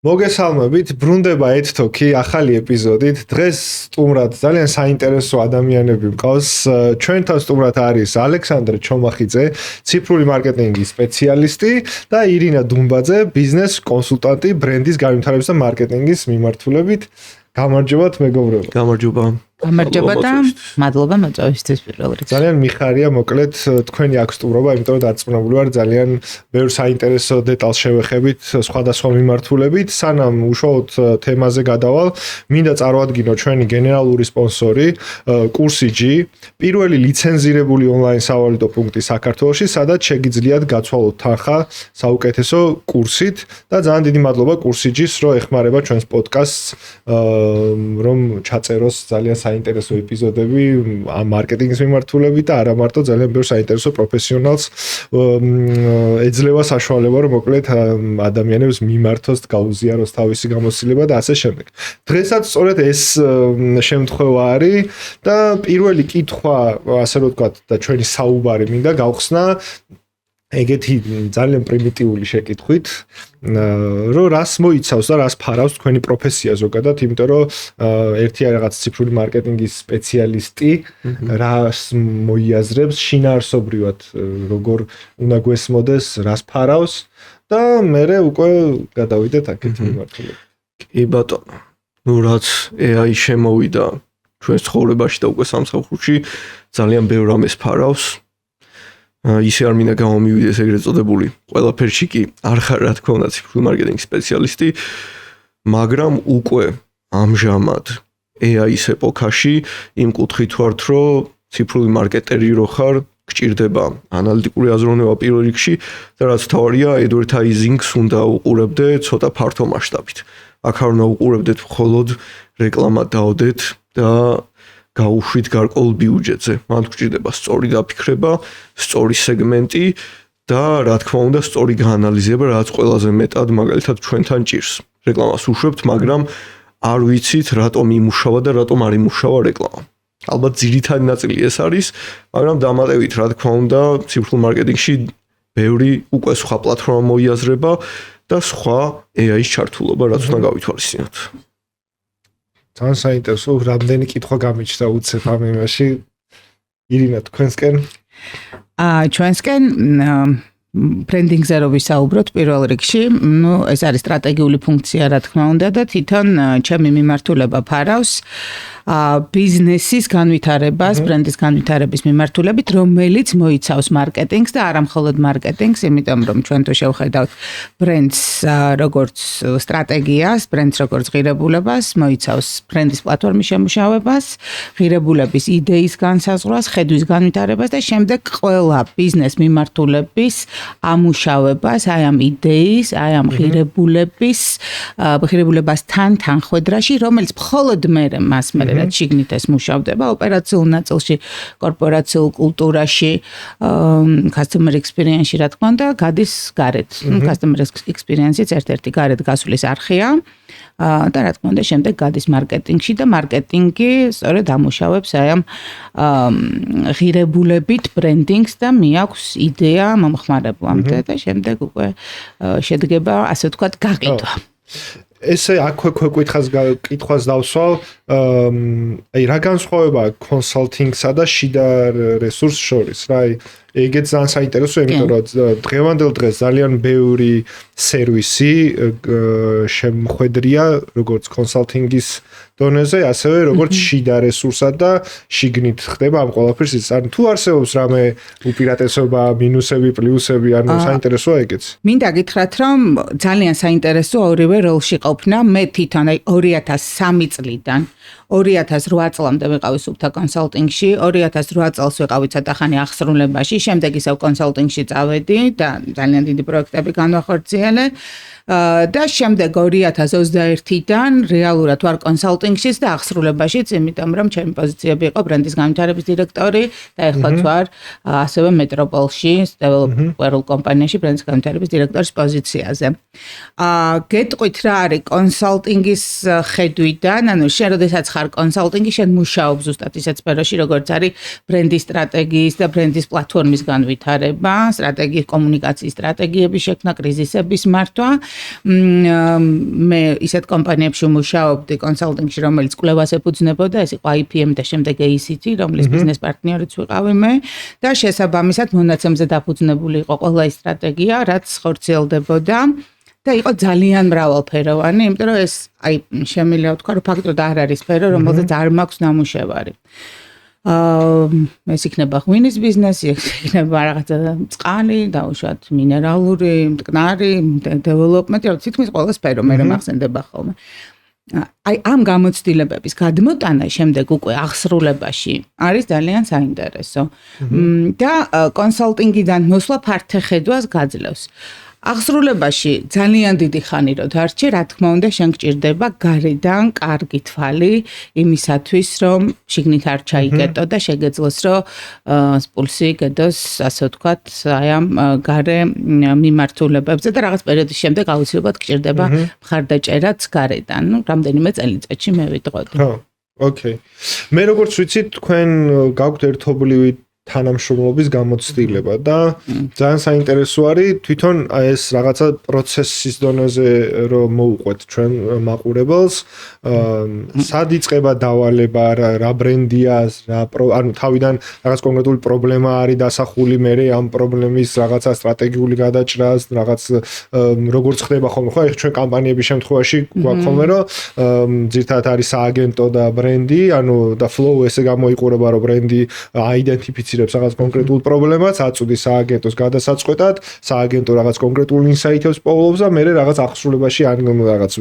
მოგესალმებით, ბრუნდება ეთთოქი ახალი ეპიზოდით. დღეს სტუმრად ძალიან საინტერესო ადამიანები მყავს. ჩვენთან სტუმრად არის ალექსანდრე ჩომახიძე, ციფრული მარკეტინგის სპეციალისტი და ირინა დუმბაძე, ბიზნეს კონსულტანტი, ბრენდის განვითარების და მარკეტინგის მიმართულებით. გამარჯობათ, მეგობრებო. გამარჯობა. გამარჯობა და მადლობა მოწვევისთვის პირველ რიგში. ძალიან მიხარია, მოკლედ თქვენი აქ სტუმრობა, იმიტომ რომ დარწმუნებული ვარ ძალიან ბევრ საინტერესო დეტალს შევეხებით სხვადასხვა მიმართულებით. სანამ უშუალოდ თემაზე გადავალ, მინდა წარვადგინო ჩვენი გენერალური სპონსორი, კურსი G, პირველი ლიცენზირებული ონლაინ სავალიდო პუნქტი საქართველოში, სადაც შეგიძლიათ გაცვალოთ თანხა საუკეთესო კურსით და ძალიან დიდი მადლობა კურსი G-ს, რომ ეხმარება ჩვენს პოდკასტს, რომ ჩაწეროს ძალიან საინტერესო ეპიზოდები ამ მარკეტინგის მიმართულებით და არა მარტო ძალიან ბევრ საინტერესო პროფესიონალს ეძლევა საშუალება რომ მოკლედ ადამიანებს მიმართოს, გაუზიაროს თავისი გამოცდილება და ასე შემდეგ. დღესაც სწორედ ეს შემთხვევა არის და პირველი კითხვა, ასე რომ ვთქვათ, და ჩვენი საუბარი მინდა გავხსნა ეგეთი ძალიან პრიმიტიული შეკითხვით, რომ რას მოიცავს და რას ფარავს თქვენი პროფესია ზოგადად, იმიტომ რომ ერთი რაღაც ციფრული მარკეტინგის სპეციალისტი რას მოიაზრებს შინაარსობრივად, როგორ უნდა გვესმოდეს, რას ფარავს და მერე უკვე გადავიდეთ აქეთ მიმართულებით. კი ბატონო. ნუ რაც AI შემოვიდა ჩვენს ცხოვრებაში და უკვე სამსახურში ძალიან ბევრ რამეს ფარავს. ისე არ მინდა გამომივიდეს ეგრეთ წოდებული ყველაფერში კი არ ხარ რა თქმა უნდა ციფრული მარკეტინგის სპეციალისტი, მაგრამ უკვე ამჟამად AI-ის ეპოქაში იმ კუთხით ვართ, რომ ციფრული მარკეტერი რო ხარ, გჭირდება ანალიტიკური აზროვნება პირველ რიგში და რაც თავარია advertising-ს უნდა უყურებდე ცოტა ფართო მასშტაბით. აქ არ უნდა უყურებდეთ მხოლოდ რეკლამა დაოდეთ და გაუშვით გარკვეულ ბიუჯეტზე. მან გჭირდება სწორი დაფიქრება, სწორი სეგმენტი და რა თქმა უნდა სწორი გაანალიზება, რაც ყველაზე მეტად მაგალითად ჩვენთან ჭირს. რეკლამას უშვებთ, მაგრამ არ ვიცით რატომ იმუშავა და რატომ არ იმუშავა რეკლამა. ალბათ ძირითადი ნაწილი ეს არის, მაგრამ დამატებით რა თქმა უნდა ციფრულ მარკეტინგში ბევრი უკვე სხვა პლატფორმა მოიაზრება და სხვა AI-ის ჩართულობა, რაც უნდა გავითვალისწინოთ. ძალიან საინტერესო, რამდენი კითხვა გამიჩნდა უცებ ამ იმაში. ირინა, თქვენსკენ? ჩვენსკენ ბრენდინგზე რო ვისაუბროთ პირველ რიგში, ეს არის სტრატეგიული ფუნქცია, რა თქმა უნდა და თვითონ ჩემი მიმართულება ფარავს ბიზნესის განვითარებას, ბრენდის განვითარების მიმართულებით, რომელიც მოიცავს მარკეტინგს და არა მხოლოდ მარკეტინგს, იმიტომ რომ ჩვენ თუ შევხედავთ ბრენდს როგორც სტრატეგიას, ბრენდს როგორც ღირებულებას, მოიცავს ბრენდის პლატფორმის შემუშავებას, ღირებულების იდეის განსაზღვრას, ხედვის განვითარებას და შემდეგ ყველა ბიზნეს მიმართულების ამუშავებას, აი ამ იდეის, აი ამ ღირებულებასთან თანხვედრაში, რომელიც მხოლოდ მას რაც შიგნით ეს მუშავდება ოპერაციულ ნაწილში, კორპორაციულ კულტურაში, customer experience-ში რა თქმა უნდა, გადის გარეთ. Customer experience-იც ერთ-ერთი გარეთ გასulis არხია და რა თქმა უნდა, შემდეგ გადის მარკეტინგში და მარკეტინგი სწორედ ამუშავებს აი ამ ღირებულებით ბრენდინგს და მიაქვს იდეა მომხმარებლამდე და შემდეგ უკვე შედგება, ასე ვთქვათ, გაყიდვა. ესე აქვე კითხვას დავსვალ, აი რა განსხვავება კონსალტინგსა და შიდა რესურს შორის, რა ეგეც ძალიან საინტერესო, იმიტომ რომ დღევანდელ დღეს ძალიან ბევრი სერვისი შემოხვედრია როგორც კონსალტინგის დონეზე, ასევე როგორც შიდა რესურსად და შიგნით ხდება ამ ყველაფერს. ანუ თუ არსებობს რამე უპირატესობა, მინუსები, პლუსები, ანუ საინტერესოა ეგეც. მინდა გითხრათ, რომ ძალიან საინტერესო ორივე როლში ყოფნა. მე თვითონ აი 2003 წლიდან 2008 წლამდე ვიყავი სუფთა კონსალტინგში, 2008 წელს ვიყავი ცოტახანი აღსრულებაში, შემდეგ ისევ კონსალტინგში წავედი და ძალიან დიდი პროექტები განვახორციელე. და შემდეგ 2021-დან რეალურად ვარ კონსალტინგშიც და აღსრულებაშიც, იმიტომ რომ ჩემი პოზიციები იყო ბრენდის განვითარების დირექტორი და ეხლაც ვარ ასევე მეტროპოლში, developer კომპანიაში ბრენდის განვითარების დირექტორის პოზიციაზე. გეტყვით რა არის კონსალტინგის ხედვიდან, ანუ შენ როდესაც ხარ ხარ კონსალტინგი, შენ მუშაობ ზუსტად ისეთ სფეროში, როგორც არის ბრენდის სტრატეგიის და ბრენდის პლატფორმის განვითარება, სტრატეგიის კომუნიკაციის სტრატეგიების შექმნა, კრიზისების მართვა. მე ისეთ კომპანიებში მუშაობდი კონსალტინგში, რომელიც კვლევას ეფუძნებოდა, ეს იყო IPM და შემდეგ ACT, რომლის ბიზნეს პარტნიორიც ვიყავი მე და შესაბამისად მონაცემზე დაფუძნებული იყო ყველა ის სტრატეგია, რაც ხორციელდებოდა. და იყო ძალიან მრავალფეროვანი, იმიტომ რომ ეს შემიძლია ვთქვა, რომ ფაქტობრივად არ არის სფერო, რომელზეც არ მაქვს ნამუშევარი. ეს იქნება ღვინის ბიზნესი, ეს იქნება რაღაცა წყალი, დაუშვათ მინერალური, მტკნარი, დეველოპმენტი, რა თითქმის ყველა სფერო მე მახსენდება ხოლმე. ამ გამოცდილებების გადმოტანა შემდეგ უკვე აღსრულებაში არის ძალიან საინტერესო. და კონსალტინგიდან მოსვლა ფართეხედვას გაძლევს. აღსრულებაში ძალიან დიდი ხანი რო დარჩი, რა თქმა უნდა, შენ გჭირდება გარედან კარგი თვალი იმისათვის, რომ შიგნით არ ჩაიგეტო და შეგეძლოს, რომ პულსი გედოს, ასე ვთქვათ, აი ამ გარე მიმართულებებზე და რაღაც პერიოდის შემდეგ აუცილებლად გჭირდება მხარდაჭერაც გარედან. ნუ რამდენიმე წელიწადში მე ვიტყოდი. ხო, ოკეი. მე როგორც ვიცი, თქვენ გაქვთ ერთობლივი თანამშრომლობის გამოცდილება და ძალიან საინტერესო არის თვითონ ეს რაღაცა პროცესის დონეზე რომ მოუყვეთ ჩვენ მაყურებელს სად იწყება დავალება რა ბრენდია ანუ თავიდან რაღაც კონკრეტული პრობლემა არის დასახული მე ამ პრობლემის რაღაცა სტრატეგიული გადაჭრას რაღაც როგორც ხდება ხოლმე ხო ეხლა ჩვენ კამპანიების შემთხვევაში გვაქვს ხოლმე რომ ძირთადად არის სააგენტო და ბრენდი ანუ და flow ესე გამოიყურება რომ ბრენდი აიდენტიფიცირებს რაღაც კონკრეტულ პრობლემას, აწვდის სააგენტოს გადასაწყვეტად, სააგენტო რაღაც კონკრეტულ ინსაიტებს პოულობს და მე რაღაც აღსრულებაში ან რაღაც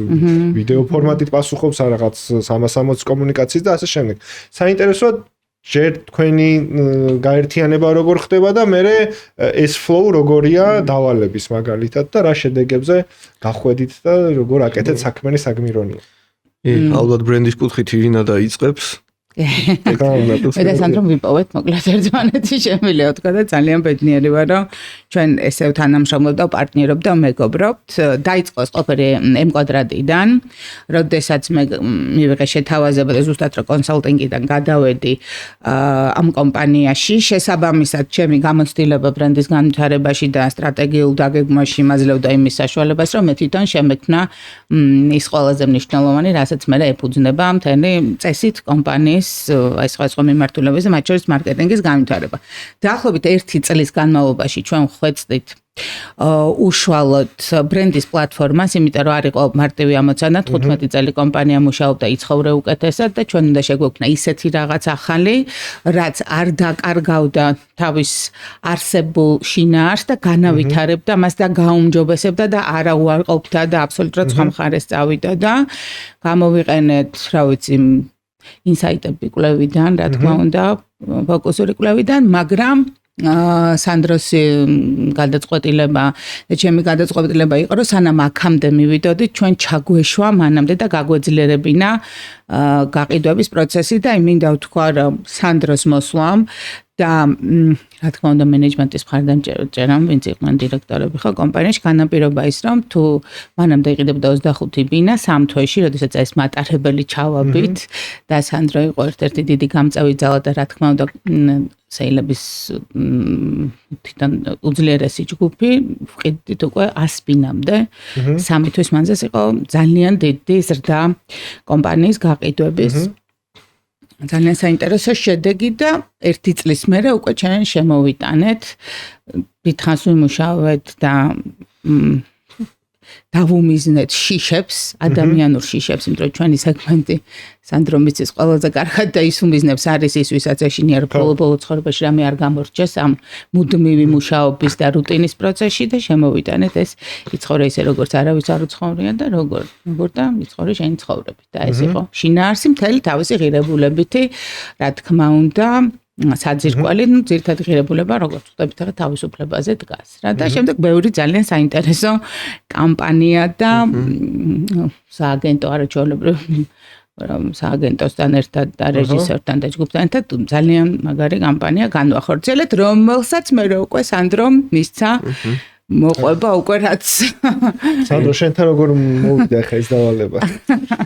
ვიდეო ფორმატით პასუხობს ან რაღაც 360 კომუნიკაციის და ასე შემდეგ. საინტერესოა ჯერ თქვენი გაერთიანება როგორ ხდება და მე ეს flow როგორია დავალების მაგალითად და რა შედეგებზე გახვედით და როგორ აკეთეთ საქმენი საგმირონია. ალბათ ბრენდის კუთხით ირინა დაიწყებს. მე და სანდრომ ვიპოვეთ მოკლედ ერთმანეთი შემიძლია ვთქვა და ძალიან ბედნიერი ვარ რომ ჩვენ ესე თანამშრომლობთ და პარტნიორობთ და მეგობრობთ დაიწყო ყველაფერი M კვადრატიდან როდესაც მე მივიღე შეთავაზება და ზუსტად რომ კონსალტინგიდან გადავედი ამ კომპანიაში შესაბამისად ჩემი გამოცდილება ბრენდის განვითარებაში და სტრატეგიულ დაგეგმვაში მაძლევდა იმის საშუალებას რომ მე თვითონ შემექმნა ის ყველაზე მნიშვნელოვანი რასაც მე ეფუძნება მთელი წესით კომპანიის აი სხვა მიმართულების და მათ შორის მარკეტინგის განვითარება. დაახლოებით 1 წლის განმავლობაში ჩვენ ხვეწდით უშუალოდ ბრენდის პლატფორმას, იმიტომ რომ არ იყო მარტივი ამოცანა, 15 წელი კომპანია მუშაობდა, იცხოვრე უკეთესად და ჩვენ უნდა შეგვექმნა ისეთი რაღაც ახალი, რაც არ დაკარგავდა თავის არსებულ შინაარსს და განავითარებდა მას და გაუმჯობესებდა და არა უარყოფდა და აბსოლუტურად სხვა მხარეს წავიდა და გამოვიყენეთ, რა ვიცი, ინსაიტები კვლევიდან, რა თქმა უნდა, ფოკუსური კვლევიდან, მაგრამ სანდროს გადაწყვეტილება და ჩემი გადაწყვეტილება იყო, რომ სანამ აქამდე მივიდოდით, ჩვენ ჩაგვეშვა მანამდე და გაგვეძლიერებინა გაყიდვების პროცესი და მინდა ვთქვა, რომ სანდროს მოსვლამ და რა თქმა უნდა მენეჯმენტის მხარდან წერამ, ვინც იყვნენ დირექტორები ხო კომპანიაში, განაპირობა ის, რომ თუ მანამდე იყიდებდა 25 ბინა 3 თვეში, როდესაც ეს მატარებელი ჩავაბით და სანდრო იყო ერთ-ერთი დიდი გამწევი ძალა და რა თქმა უნდა სეილების თვითონ უძლიერესი ჯგუფი, ვყიდით უკვე 100 ბინამდე, 3 თვის მანძილს იყო ძალიან დიდი ზრდა კომპანიის გაყიდვების ძალიან საინტერესო შედეგი და 1 წლის მერე უკვე ჩვენ შემოვიტანეთ, დიდხანს ვიმუშავეთ და დავუმიზნეთ შიშებს, ადამიანურ შიშებს, იმიტომ რომ ჩვენი სეგმენტი სანდრომიცის ყველაზე კარგად და ის უმიზნებს არის ის, ვისაც ეშინია რომ ბოლო ცხოვრებაში რამე არ გამორჩეს ამ მუდმივი მუშაობის და რუტინის პროცესში და შემოვიტანეთ ეს იცხოვრე ისე როგორც არავის არ უცხოვრია და როგორ და იცხოვრე შენი ცხოვრებით და ეს იყო შინაარსი მთელი თავისი ღირებულებითი, რა თქმა უნდა საძირკველი, ძირითადი ღირებულება, როგორც ვხვდებით, ახლა თავისუფლებაზე დგას. რა და შემდეგ ბევრი ძალიან საინტერესო კამპანია და სააგენტო არაჩვეულებრივ რომ სააგენტოსთან ერთად და რეჟისორთან და ჯგუფთან ერთად ძალიან მაგარი კამპანია განვახორციელეთ, რომელსაც მე უკვე სანდრომ მისცა მოყვება უკვე რაც სანდრო შენთან როგორ მოვიდა ხა ეს დავალება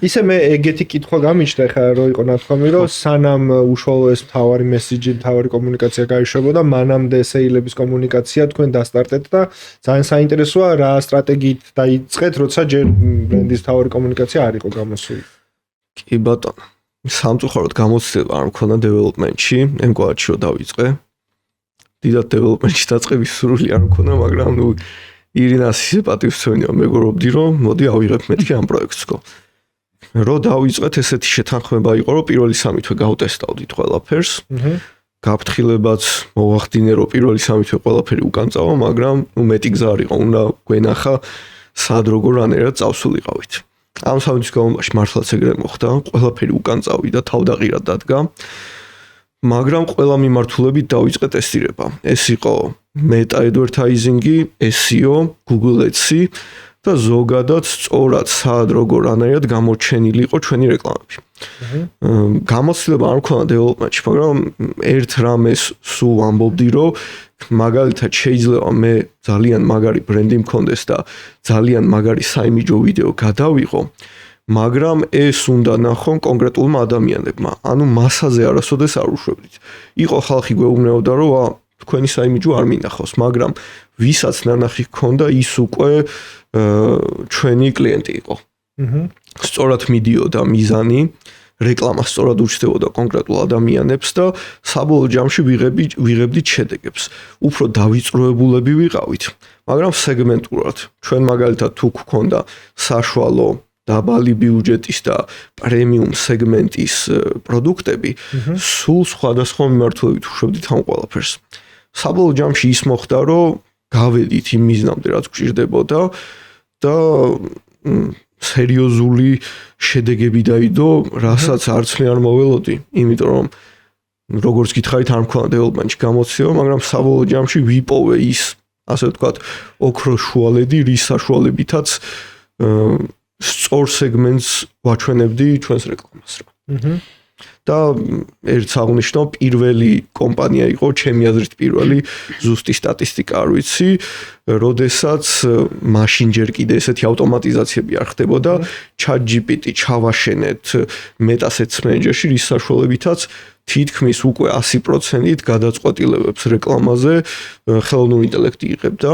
ისე მე ეგეთი კითხვა გამიჩნდა ხა რო იყო ნათქვამი რომ სანამ უშუალო ეს მთავარი მესიჯი მთავარი კომუნიკაცია გაიშვებოდა მანამდე სეილების კომუნიკაცია თქვენ დასტარტეთ და ძალიან საინტერესოა რა სტრატეგიით დაიწყეთ როცა ჯერ ბრენდის მთავარი კომუნიკაცია არ იყო გამოსული კი ბატონო სამწუხაროდ გამოცდილება არ მქონდა დეველოპმენტში ემკვაში რომ დავიწყე დიდად დეველოპმენტში დაწყების სურვილი არ მქონდა, მაგრამ ნუ ირინას ისე პატივსცემია მეგობრობდი, რომ მოდი ავიღებ მეთქი ამ პროექტსკო. რო დავიწყეთ ესეთი შეთანხმება იყო, რომ პირველი 3 თვე გავტესტავდით ყველაფერს. გაფრთხილებაც მოვახდინე, რომ პირველი 3 თვე ყველაფერი უკან წავა, მაგრამ ნუ მეტი გზა არ იყო, უნდა გვენახა სად როგორ რანერად წავსულიყავით. ამ 3 თვის განმავლობაში მართლაც ეგრე მოხდა, ყველაფერი უკან წავიდა, თავდაღირად დადგა. მაგრამ ყველა მიმართულებით დავიწყე ტესტირება. ეს იყო Meta advertising-ი, SEO, Google Ads-ი და ზოგადად სწორად სად როგორ რანაირად გამოჩენილი იყო ჩვენი რეკლამები. გამოცდილება არ მქონდა დეველოპმენტში, მაგრამ ერთ რამეს სულ ამბობდი, რომ მაგალითად შეიძლება მე ძალიან მაგარი ბრენდი მქონდეს და ძალიან მაგარი საიმიჯო ვიდეო გადავიღო. მაგრამ ეს უნდა ნახონ კონკრეტულმა ადამიანებმა. ანუ მასაზე არასოდეს არ უშვებდით. იყო ხალხი გვეუბნებოდა, რომ თქვენი საიმიჯო არ მინახავს, მაგრამ ვისაც ნანახი ჰქონდა, ის უკვე ჩვენი კლიენტი იყო. სწორად მიდიოდა მიზანი, რეკლამა სწორად უჩნდებოდა კონკრეტულ ადამიანებს და საბოლოო ჯამში ვიღებდით შედეგებს. უფრო დავიწროებულები ვიყავით, მაგრამ სეგმენტურად. ჩვენ მაგალითად თუ გქონდა საშუალო დაბალი ბიუჯეტის და პრემიუმ სეგმენტის პროდუქტები, სულ სხვადასხვა მიმართულებით უშვებდით ამ ყველაფერს. საბოლოო ჯამში ის მოხდა, რომ გავედით იმ მიზნამდე, რაც გვჭირდებოდა და სერიოზული შედეგები დაიდო, რასაც არცლი არ მოველოდი, იმიტომ რომ როგორც გითხარით, არ მქონდა დეველოპმენტში გამოცდილება, მაგრამ საბოლოო ჯამში ვიპოვე ის, ასე ვთქვათ, ოქროს შუალედი, რის საშუალებითაც სწორ სეგმენტს ვაჩვენებდი ჩვენს რეკლამას რა. და ერთ აღნიშნო პირველი კომპანია იყო, ჩემი აზრით პირველი, ზუსტი სტატისტიკა არ ვიცი, როდესაც მაშინ ჯერ კიდე ესეთი ავტომატიზაციები არ ხდებოდა, ChatGPT ჩავაშენეთ Meta Ads Manager-ში, რის საშუალებითაც თითქმის უკვე 100%-ით გადაწყვეტილებებს რეკლამაზე ხელოვნური ინტელექტი იღებდა.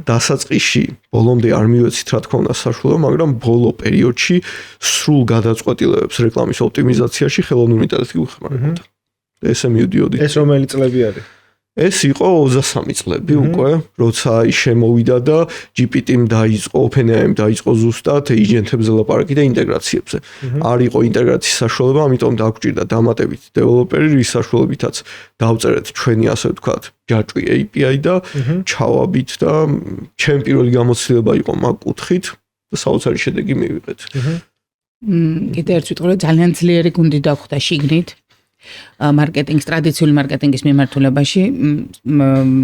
დასაწყისში ბოლომდე არ მივეცით რა თქმა უნდა საშუალება, მაგრამ ბოლო პერიოდში სრულ გადაწყვეტილებებს რეკლამის ოპტიმიზაციაში ხელოვნური ინტელექტი გვეხმარებოდა. ესე მივდიოდი. ეს რომელი წლები არის? ეს იყო 23 წლები უკვე, როცა ის შემოვიდა და GPT-მ დაიწყო, OpenAI-მ დაიწყო ზუსტად ეიჯენტებზე ლაპარაკი და ინტეგრაციებზე. არ იყო ინტეგრაციის საშუალება, ამიტომ დაგვჭირდა დამატებით დეველოპერი, რის საშუალებითაც დავწერეთ ჩვენი ასე ვთქვათ, ჯაჭვი API და ჩავაბით და ჩემი პირველი გამოცდილება იყო მაგ კუთხით და საოცარი შედეგი მივიღეთ. კიდე ერთ ვიტყვი, რომ ძალიან ძლიერი გუნდი დახვდა შიგნით. მარკეტინგის ტრადიციული მარკეტინგის მიმართულებაში,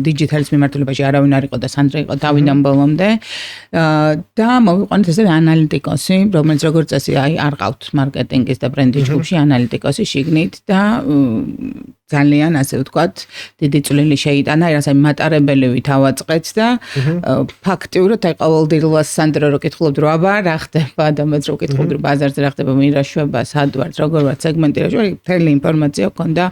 დიჯიტალის მიმართულებაში არავინ არ იყო და სანდრა იყო თავიდან ბოლომდე და მოვიყვანეთ ესე ანალიტიკოსი, რომელიც როგორც წესი არ ყავთ მარკეტინგის და ბრენდის ჯგუფში ანალიტიკოსი შიგნით და ძალიან ასე ვთქვათ, დიდი წვლილი შეიტანა, რასაც მატარებელი ვითავაწყეთ და ფაქტიურად აი ყოველდღიურად სანდრო რო კითხულობთ რა რა ხდება და მეც რო კითხულობთ ბაზარზე რა ხდება, მირაშვება, სად ვარ, როგორ ვარ, სეგმენტირება, მთელი ინფორმაცია ქონდა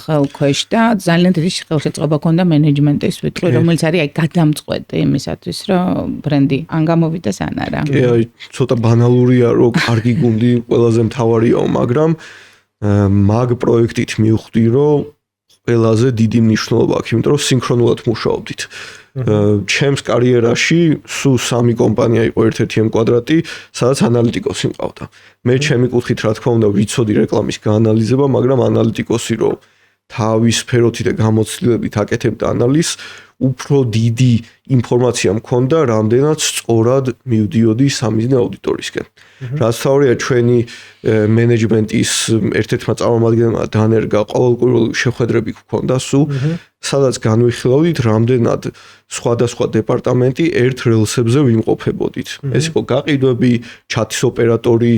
ხელქვეშ და ძალიან დიდი ხელშეწყობა ქონდა მენეჯმენტის ვიტყვი, რომელიც არის აი გადამწყვეტი იმისათვის, რომ ბრენდი ან გამოვიდეს ან არა. კი, აი ცოტა ბანალურია, რომ კარგი გუნდი ყველაზე მთავარიაო, მაგრამ მაგ პროექტით მივხვდი, რომ ყველაზე დიდი მნიშვნელობა აქვს, იმიტომ რომ სინქრონულად მუშაობდით. ჩემს კარიერაში სულ 3 კომპანია იყო ერთ-ერთი M-კვადრატი, სადაც ანალიტიკოსი მყავდა. მე ჩემი კუთხით რა თქმა უნდა ვიცოდი რეკლამის გაანალიზება, მაგრამ ანალიტიკოსი რო თავის სფეროთი და გამოცდილებით აკეთებდა ანალიზს, უფრო დიდი ინფორმაცია მქონდა, რამდენად სწორად მივდიოდი სამიზნე აუდიტორისკენ. რაც თავია ჩვენი მენეჯმენტის ერთ-ერთმა წარმომადგენელმა დანერგა ყოველკვირეული შეხვედრები გქონდა სულ, სადაც განვიხილავდით, რამდენად სხვადასხვა დეპარტამენტი ერთ რელსებზე ვიმყოფებოდით. ეს იყო გაყიდვები, ჩატის ოპერატორი,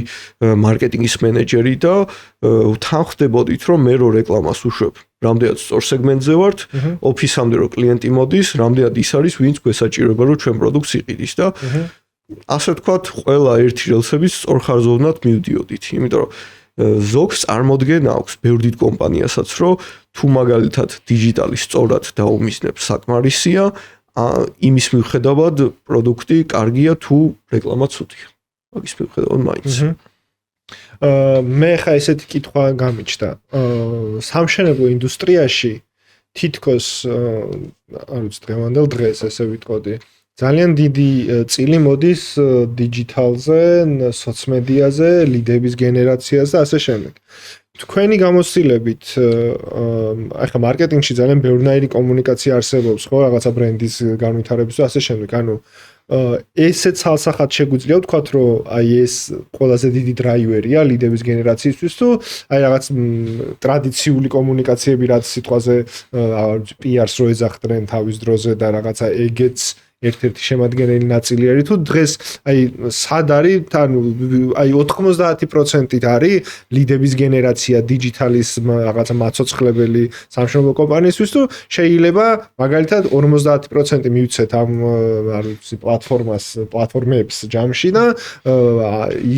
მარკეტინგის მენეჯერი და თანხდებოდით, რომ მე რო რეკლამას უშვებ რამდენად სწორ სეგმენტზე ვართ, ოფისამდე რო კლიენტი მოდის, რამდენად ის არის, ვინც გვესაჭიროება რომ ჩვენ პროდუქტს იყიდის და ასე ვთქვათ, ყველა ერთი რელსების სწორ ხარზოვნად მივდიოდით, იმიტომ რომ ზოგს წარმოდგენა აქვს ბევრ დიდ კომპანიასაც, რომ თუ მაგალითად დიჯიტალი სწორად დაუმიზნებს საკმარისია, იმის მიუხედავად პროდუქტი კარგია თუ რეკლამა ცუდია. მაგის მიუხედავად მაინც. მე ხა ესეთი კითხვა გამიჩნდა. სამშენებლო ინდუსტრიაში თითქოს არ ვიცი დღევანდელ დღეს ესე ვიტყოდი. ძალიან დიდი წილი მოდის დიჯიტალზე, სოციმედიაზე, ლიდების გენერაციაზე და ასე შემდეგ. თქვენი გამოცდილებით ახლა მარკეტინგში ძალიან ბევრნაირი კომუნიკაცია არსებობს, ხო, რაღაცა ბრენდის განვითარების და ასე შემდეგ. ანუ ესე ცალსახად შეგვიძლია ვთქვათ, რომ აი ეს ყველაზე დიდი დრაივერია ლიდების გენერაციისთვის თუ აი რაღაც ტრადიციული კომუნიკაციები რაც სიტყვაზე PR-ს რო ეძახდნენ თავის დროზე და რაღაცა ეგეც ერთ-ერთი შემადგენელი ნაწილი არის თუ დღეს აი სად არის ანუ აი 90%-ით არის ლიდების გენერაცია დიჯიტალის რაღაცა მაცოცხლებელი სამშობლო კომპანიისთვის თუ შეიძლება მაგალითად 50% მივცეთ ამ არ ვიცი პლატფორმებს ჯამში და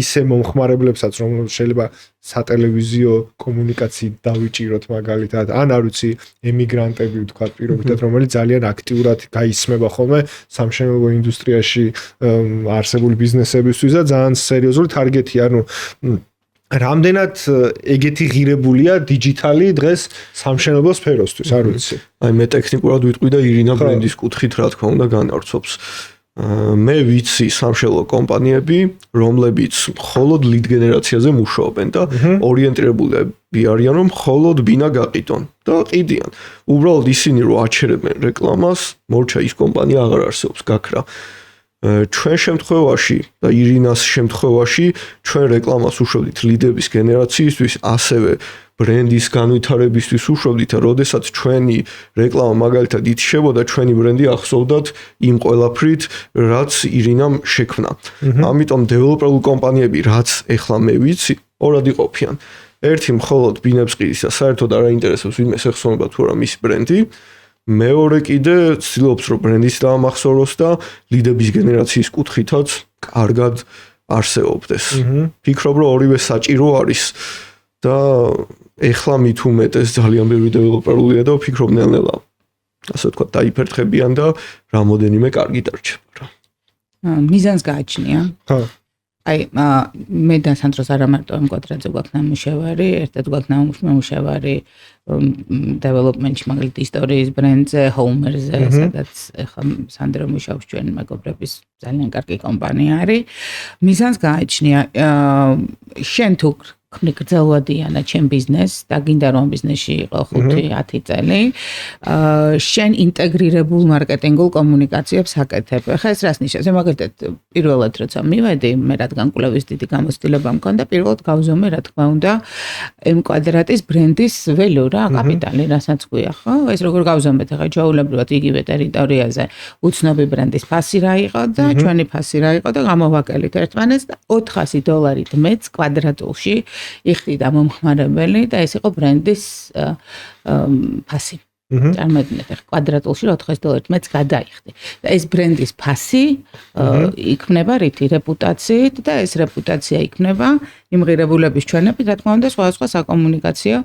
ისე მომხმარებლებსაც რომ შეიძლება სატელევიზიო კომუნიკაციით დავიჭიროთ მაგალითად ან არ ვიცი ემიგრანტები ვთქვათ პირობითად რომელიც ძალიან აქტიურად გაისმება ხოლმე სამშენებლო ინდუსტრიაში არსებული ბიზნესებისთვის და ძალიან სერიოზული თარგეტია ანუ რამდენად ეგეთი ღირებულია დიჯიტალი დღეს სამშენებლო სფეროსთვის არ ვიცი აი მე ტექნიკურად ვიტყვი და ირინა ბრენდის კუთხით რა თქმა უნდა განავრცობს მე ვიცი სამშენებლო კომპანიები, რომლებიც მხოლოდ ლიდ გენერაციაზე მუშაობენ და ორიენტირებულები არიან, რომ მხოლოდ ბინა გაყიდონ და ყიდიან. უბრალოდ ისინი რო აჩერებენ რეკლამას, მორჩა ის კომპანია აღარ არსებობს, გაქრა. ჩვენ შემთხვევაში და ირინას შემთხვევაში ჩვენ რეკლამას უშვებდით ლიდების გენერაციისთვის, ასევე ბრენდის განვითარებისთვის უშვებდით, როდესაც ჩვენი რეკლამა მაგალითად ითიშებოდა, ჩვენი ბრენდი ახსოვდათ იმ ყველაფრით, რაც ირინამ შექმნა. ამიტომ დეველოპერულ კომპანიები, რაც ეხლა მე ვიცი, ორად იყოფიან. ერთი მხოლოდ ბინებს ყიდის და საერთოდ არ აინტერესებს ვინმეს ეხსოვნება თუ არა მისი ბრენდი. მეორე კიდე ცდილობს რომ ბრენდის დაამახსოვროს და ლიდების გენერაციის კუთხითაც კარგად არსებობდეს. ფიქრობ რომ ორივე საჭირო არის და ეხლა მით უმეტეს ძალიან ბევრი დეველოპერულია და ვფიქრობ ნელ-ნელა ასე ვთქვათ დაიფერთხებიან და რამოდენიმე კარგი დარჩება რა. მიზანს გააჩნია. ხო. აი მე და სანდროს არა მარტო ამ კვადრატზე გვაქვს ნამუშევარი, ერთად გვაქვს ნამუშევარი დეველოპმენტში მაგალითად ისტორიის ბრენდზე, ჰოუმერზე, სადაც ახლა სანდრო მუშაობს ჩვენი მეგობრების ძალიან კარგი კომპანია არის. მიზანს გააჩნია შენ თუ ქმნი გრძელვადიანად ჩემ ბიზნესს და გინდა რომ ბიზნესში იყო 5-10 წელი შენ ინტეგრირებულ მარკეტინგულ კომუნიკაციებს აკეთებ. ხა ეს რას ნიშნავს? მაგალითად პირველად როცა მივედი მე რადგან კვლევის დიდი გამოცდილება მქონდა პირველად გავზომე რა თქმა უნდა M კვადრატის ბრენდის ველო რა კაპიტალი რასაც გვია ხო? ეს როგორ გავზომეთ ხა ჩაულებრივად იგივე ტერიტორიაზე უცნობი ბრენდის ფასი რა იყო და ჩვენი ფასი რა იყო და გამოვაკელით ერთმანეთს და $400 მეც კვადრატულში იხდიდა მომხმარებელი და ეს იყო ბრენდის ფასი. წარმოიდგინეთ ახლა კვადრატულში $400 მეც გადაიხდი. და ეს ბრენდის ფასი იქნება რითი რეპუტაციით და ეს რეპუტაცია იქნება იმ ღირებულების ჩვენებით, რა თქმა უნდა, სხვადასხვა საკომუნიკაციო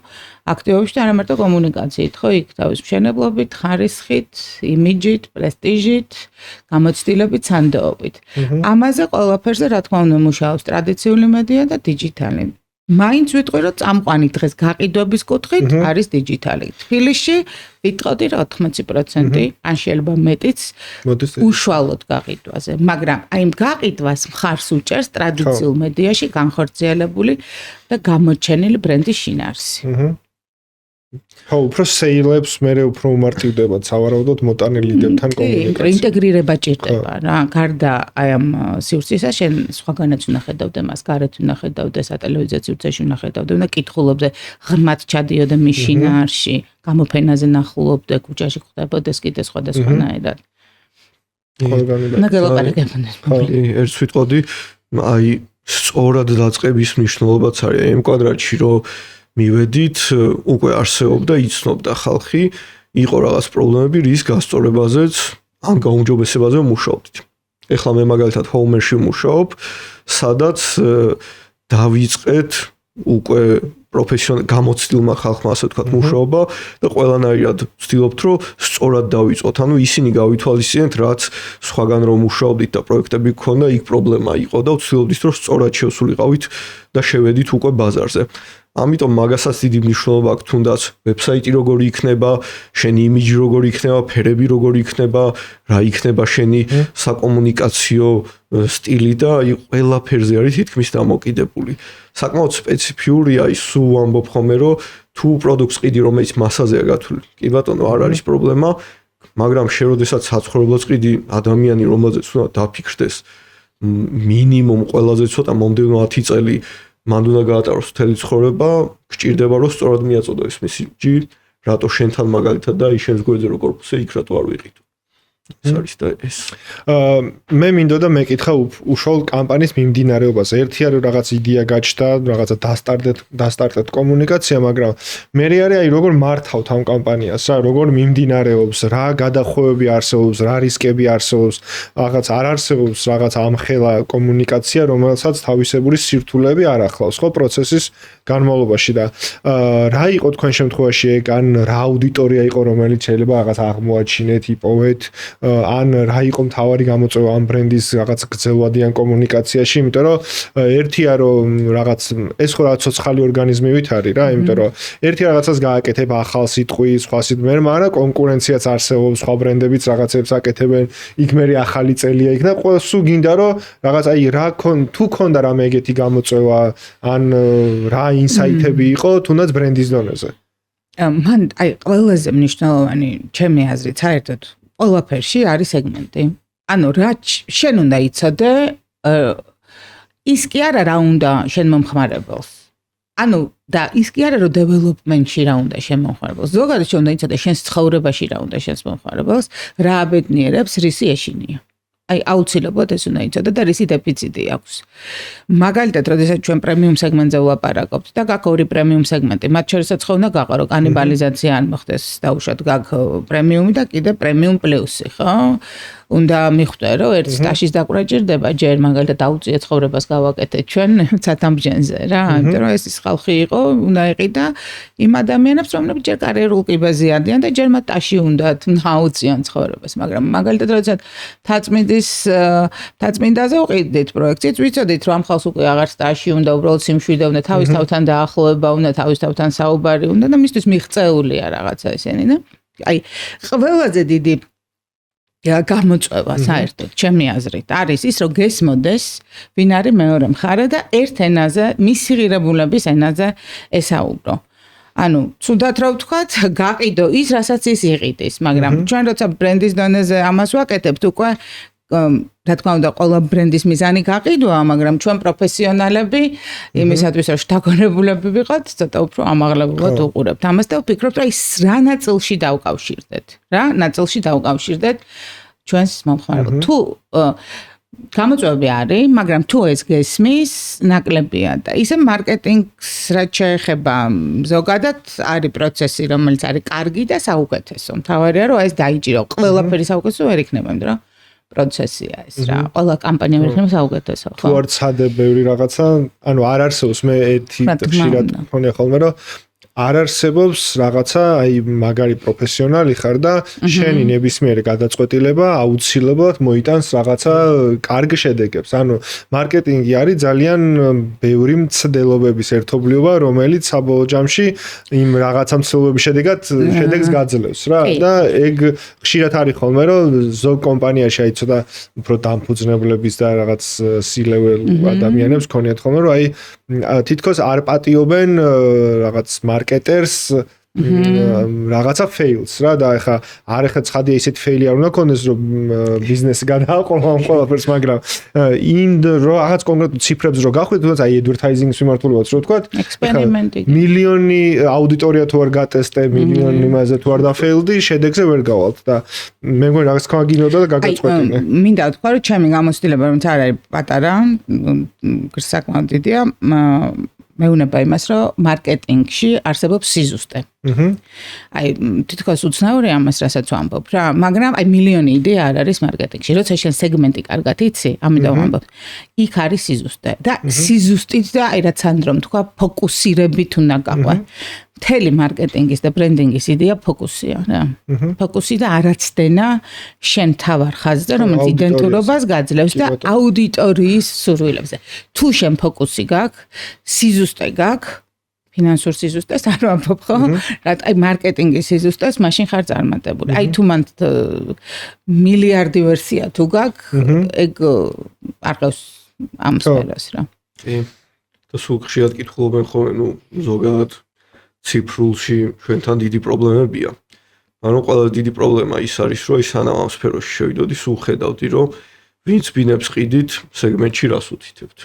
აქტივობებში და არა მარტო კომუნიკაციით, ხო, იქ თავის მშენებლობით, ხარისხით, იმიჯით, პრესტიჟით, გამოცდილებით, სანდოობით. ამაზე ყველაფერზე რა თქმა უნდა მუშაობს ტრადიციული მედია და დიჯიტალი. მაინც ვიტყვი რომ წამყვანი დღეს გაყიდვების კუთხით არის დიჯიტალი. თბილისში ვიტყოდი რომ 80% ან შეიძლება მეტიც უშუალოდ გაყიდვაზე, მაგრამ აი გაყიდვას მხარს უჭერს ტრადიციულ მედიაში განხორციელებული და გამოჩენილი ბრენდის შინაარსი. ხო, უფრო სეილებს მერე უფრო უმარტივდებათ სავარაუდოდ მოტანილ ლიდებთან კომუნიკაცია. ინტეგრირება ჭირდება რა. გარდა აი ამ სივრცისა შენ სხვაგანაც უნდა ხედავდე მას, გარეთ უნდა ხედავდე, სატელევიზიო სივრცეში უნდა ხედავდე, უნდა კითხულობდე, ღრმად ჩადიოდე მის შინაარსში, გამოფენაზე ნახულობდე, ქუჩაში ხვდებოდეს კიდე სხვადასხვანაირად. ნაგელაპარაკებოდეს. ერთ ვიტყოდი, აი სწორად დაწყების მნიშვნელობაც არის ამ კვადრატში, რომ მივედით, უკვე არსებობდა, იცნობდა ხალხი, იყო რაღაც პრობლემები, რის გასწორებაზეც ან გაუმჯობესებაზე მუშაობდით. ეხლა მე მაგალითად ჰოუმერში ვმუშაობ, სადაც დავიწყეთ უკვე პროფესიონალ გამოცდილმა ხალხმა ასე ვთქვათ მუშაობა და ყველანაირად ვცდილობთ რომ სწორად დავიწყოთ. ანუ ისინი გავითვალისწინეთ, რაც სხვაგან რომ მუშაობდით და პროექტები გქონდა, იქ პრობლემა იყო და ვცდილობდით რომ სწორად შევსულიყავით და შევედით უკვე ბაზარზე. ამიტომ მაგასაც დიდი მნიშვნელობა აქვს, თუნდაც ვებსაიტი როგორი იქნება, შენი იმიჯი როგორი იქნება, ფერები როგორი იქნება, რა იქნება შენი საკომუნიკაციო სტილი და ყველაფერზე არის თითქმის დამოკიდებული. საკმაოდ სპეციფიურია ის სულ ვამბობ ხოლმე რომ თუ პროდუქტს ყიდი რომელიც მასაზეა გათვლილი, კი ბატონო არ არის პრობლემა, მაგრამ შე როდესაც საცხოვრებლად ყიდი ადამიანი რომელზეც უნდა დაფიქრდეს მინიმუმ ყველაზე ცოტა მომდევნო 10 წელი მან უნდა გაატაროს მთელი ცხოვრება, გჭირდება რომ სწორად მიაწოდოს მისი ჯი, რატო შენთან მაგალითად და ის შენს გვერდზე რო კორპუსზე იქ რატო არ ვიყიდო. ეს არის და ეს. მე მინდოდა მეკითხა უშუალოდ კამპანიის მიმდინარეობაზე. ერთი არის რაღაც იდეა გაჩნდა, რაღაცა დასტარტეთ კომუნიკაცია, მაგრამ მე არის აი როგორ მართავთ ამ კამპანიას, რა, როგორ მიმდინარეობს, რა გადახვევები არსებობს, რა რისკები არსებობს, რაღაც არ არსებობს რაღაც ამხელა კომუნიკაცია, რომელსაც თავისებური სირთულეები არ ახლავს, ხო, პროცესის განმავლობაში და რა იყო თქვენ შემთხვევაში ეგ ან რა აუდიტორია იყო რომელიც შეიძლება რაღაც აღმოაჩინეთ, იპოვეთ ან რა იყო მთავარი გამოწვევა ამ ბრენდის რაღაც გრძელვადიან კომუნიკაციაში, იმიტომ რომ ერთია რომ რაღაც ეს ხო რაღაც ცოცხალი ორგანიზმივით არის რა, იმიტომ რომ ერთი რაღაცას გააკეთებ ახალ სიტყვის, სხვა სიტყვեր, მაგრამ კონკურენციაც არსებობს, სხვა ბრენდებიც რაღაცებს აკეთებენ, იქ მე ახალი წელია იქ და ყველა სულ გინდა რომ რაღაც აი რა თუ ქონდა რამე ეგეთი გამოწვევა ან რა ინსაიტები იყო თუნდაც ბრენდის დონეზე. მან აი ყველაზე მნიშვნელოვანი ჩემი აზრით საერთოდ ყველაფერში არის სეგმენტი. ანუ რა შენ უნდა იცოდე ის კი არა რა უნდა შენ მომხმარებელს. ანუ და ის კი არა რომ დეველოპმენტში რა უნდა შენ მომხმარებელს. ზოგადად შენ უნდა იცოდე შენს ცხოვრებაში რა უნდა შენს მომხმარებელს, რა აბედნიერებს, რისი ეშინია. აი აუცილებლად ეს უნდა იცოდე და რისი დეფიციტი აქვს. მაგალითად, როდესაც ჩვენ პრემიუმ სეგმენტზე ვლაპარაკობთ და გაკ ორი პრემიუმ სეგმენტი, მათ შორისაც ხო უნდა გაყარო კანიბალიზაცია არ მოხდეს დაუშვათ გაკ პრემიუმი და კიდე პრემიუმ პლუსი, ხო? უნდა მიხვდე რომ ერთ სტაშის დაკვრა ჭირდება, ჯერ მაგალითად აუწია ცხოვრებას გავაკეთეთ ჩვენ ცათამბჯენზე რა, იმიტომ რომ ეს ხალხი იყო, უნდა იყიდა იმ ადამიანებს, რომლებიც ჯერ კარიერულ კიბეზე ადიან და ჯერ მათ ტაში უნდათ აუწიან ცხოვრებას, მაგრამ მაგალითად როდესაც თაწმინდაზე ვყიდით პროექტს, ვიცოდით რომ ამ ხალხს უკვე აღარ სტაში უნდა, უბრალოდ სიმშვიდე უნდა, თავის თავთან დაახლოება უნდა, თავის თავთან საუბარი უნდა და მისთვის მიღწეულია რაღაცა ესენი და აი ყველაზე დიდი გამოწვევა საერთოდ ჩემი აზრით არის ის რომ გესმოდეს ვინ არის მეორე მხარე და ერთ ენაზე მისი ღირებულების ენაზე ესაუბრო. ანუ თუნდაც რა ვთქვათ, გაყიდო ის რასაც ის იყიდის, მაგრამ ჩვენ როცა ბრენდის დონეზე ამას ვაკეთებთ უკვე რა თქმა უნდა ყველა ბრენდის მიზანი გაყიდვაა, მაგრამ ჩვენ პროფესიონალები იმისათვის რომ შთაგონებულები ვიყოთ, ცოტა უფრო ამაღლებულად უყურებთ ამას და ვფიქრობთ რომ ის რა ნაწილში დავკავშირდეთ. რა ნაწილში დავკავშირდეთ ჩვენს მომხმარებელს. თუ გამოწვევები არის, მაგრამ თუ ეს გესმის, ნაკლებია და ისე მარკეტინგს რაც შეეხება ზოგადად არის პროცესი, რომელიც არის კარგი და საუკეთესო. მთავარია რომ ეს დაიჭირო. ყველაფერი საუკეთესო ვერ იქნება, იმიტომ რომ პროცესია ეს რა. ყველა კამპანია ვერ იქნება საუკეთესო, ხო? თუ არ ცადე ბევრი რაღაცა, ანუ არ არსებობს მე ერთი ხშირად მქონია ხოლმე რომ არ არსებობს რაღაცა, აი მაგარი პროფესიონალი ხარ და შენი ნებისმიერი გადაწყვეტილება აუცილებლად მოიტანს რაღაცა კარგ შედეგებს. ანუ მარკეტინგი არის ძალიან ბევრი მცდელობების ერთობლიობა, რომელიც საბოლოო ჯამში იმ რაღაცა მცდელობების შედეგს გაძლევს რა. და ეგ ხშირად არის ხოლმე, რომ ზოგ კომპანიაში აი ცოტა უფრო დამფუძნებლების და რაღაც C-level ადამიანებს ქონიათ ხოლმე, რომ აი თითქოს არ პატიობენ რაღაც მარკეტერს რაღაცა fails რა და ეხა არ ეხა ცხადია ისეთ fail-ი არ უნდა ქონდეს რომ ბიზნესი გადააყოლო ამ ყველაფერს, მაგრამ რო რაღაც კონკრეტულ ციფრებს რო გახვიდეთ, თუნდაც აი advertising-ის მიმართულებაც რო ვთქვათ, ექსპერიმენტი. მილიონი აუდიტორია თუ არ გატესტე, მილიონი იმაზე თუ არ დაფეილდი, შედეგზე ვერ გავალთ და მე მგონი რაღაც თქვა გინოდა და გაგაწყვეტინე. მინდა ვთქვა რომ ჩემი გამოცდილება რომელიც არ არის პატარა, საკმაოდ დიდია, მეუნება იმას, რომ მარკეტინგში არსებობს სიზუსტე. აი, თითქოს უცნაური ამას, რასაც ვამბობ რა, მაგრამ აი მილიონი იდეა არ არის მარკეტინგში. როცა შენ სეგმენტი კარგად იცი, ამიტომ ვამბობ. იქ არის სიზუსტე და სიზუსტით და აი რაც ანდრომ თქვა, ფოკუსირებით უნდა გაყვან. მთელი მარკეტინგის და ბრენდინგის იდეა ფოკუსია რა. ფოკუსი და არაცდენა შენ თავარ ხაზზე, რომელიც იდენტურობას გაძლევს და აუდიტორიის სურვილებზე. თუ შენ ფოკუსი გაქვს, სიზუსტე გაქვს, ფინანსურ სიზუსტეს არ ვამბობ ხო? რა აი მარკეტინგის სიზუსტეს მაშინ ხარ წარმატებული. აი თუ მან მილიარდი ვერსია თუ გაქვს, ეგ არ ყავს ამ სფეროს რა. კი. და სულ ხშირად კითხულობენ ხოლმე, ნუ ზოგადად ციფრულში ჩვენთან დიდი პრობლემებია. ანუ ყველა დიდი პრობლემა ის არის, რომ სანამ ამ სფეროში შევიდოდი, სულ ხედავდი, რომ ვინც ბინებს ყიდით სეგმენტში რას უთითებთ.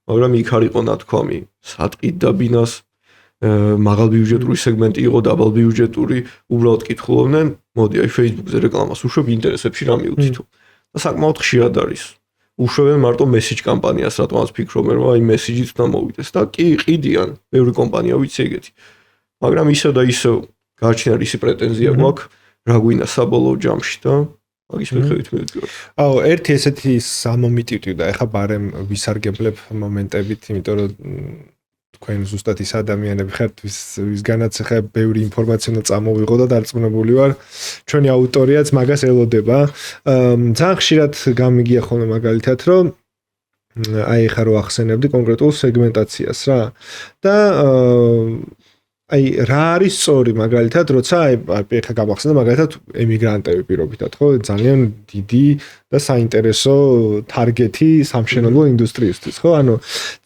მაგრამ იქ არ იყო ნათქვამი, სატყიდ და ბინას მაღალბიუჯეტური სეგმენტი იყო, დაბალბიუჯეტური, უბრალოდ კითხულობდნენ, მოდი აი Facebook-ზე რეკლამას უშვებ, ინტერესებში რა მიუთითო. და საკმაოდ ხშირად არის. უშვებენ მარტო მესიჯ კამპანიას, რატომაც ფიქრობენ, რომ აი მესიჯით უნდა მოვიდეს და კი ყიდიან, ბევრი კომპანია ვიცი ეგეთი. მაგრამ ისე და ისე გააჩნია რისი პრეტენზია გვაქვს, რა გვინდა საბოლოო ჯამში და მაგის მიხედვით მივიდგინოთ. აუ, ერთი ესეთი სამომიტივი და ეხა ბარემ ვისარგებლებ მომენტებით, იმიტომ რომ თქვენ ზუსტად ის ადამიანები ხართ, ვისგანაც ეხა ბევრი ინფორმაცია უნდა წამოვიღო და დარწმუნებული ვარ, ჩვენი აუდიტორიაც მაგას ელოდება. ძალიან ხშირად გამიგია ხოლმე მაგალითად, რომ აი ეხა რო ახსენებდი კონკრეტულ სეგმენტაციას რა და აი რა არის სწორი მაგალითად როცა აი ეხა გამახსენდა მაგალითად ემიგრანტები პირობითად ხო ძალიან დიდი და საინტერესო ტარგეტი სამშენებლო ინდუსტრიისთვის ხო ანუ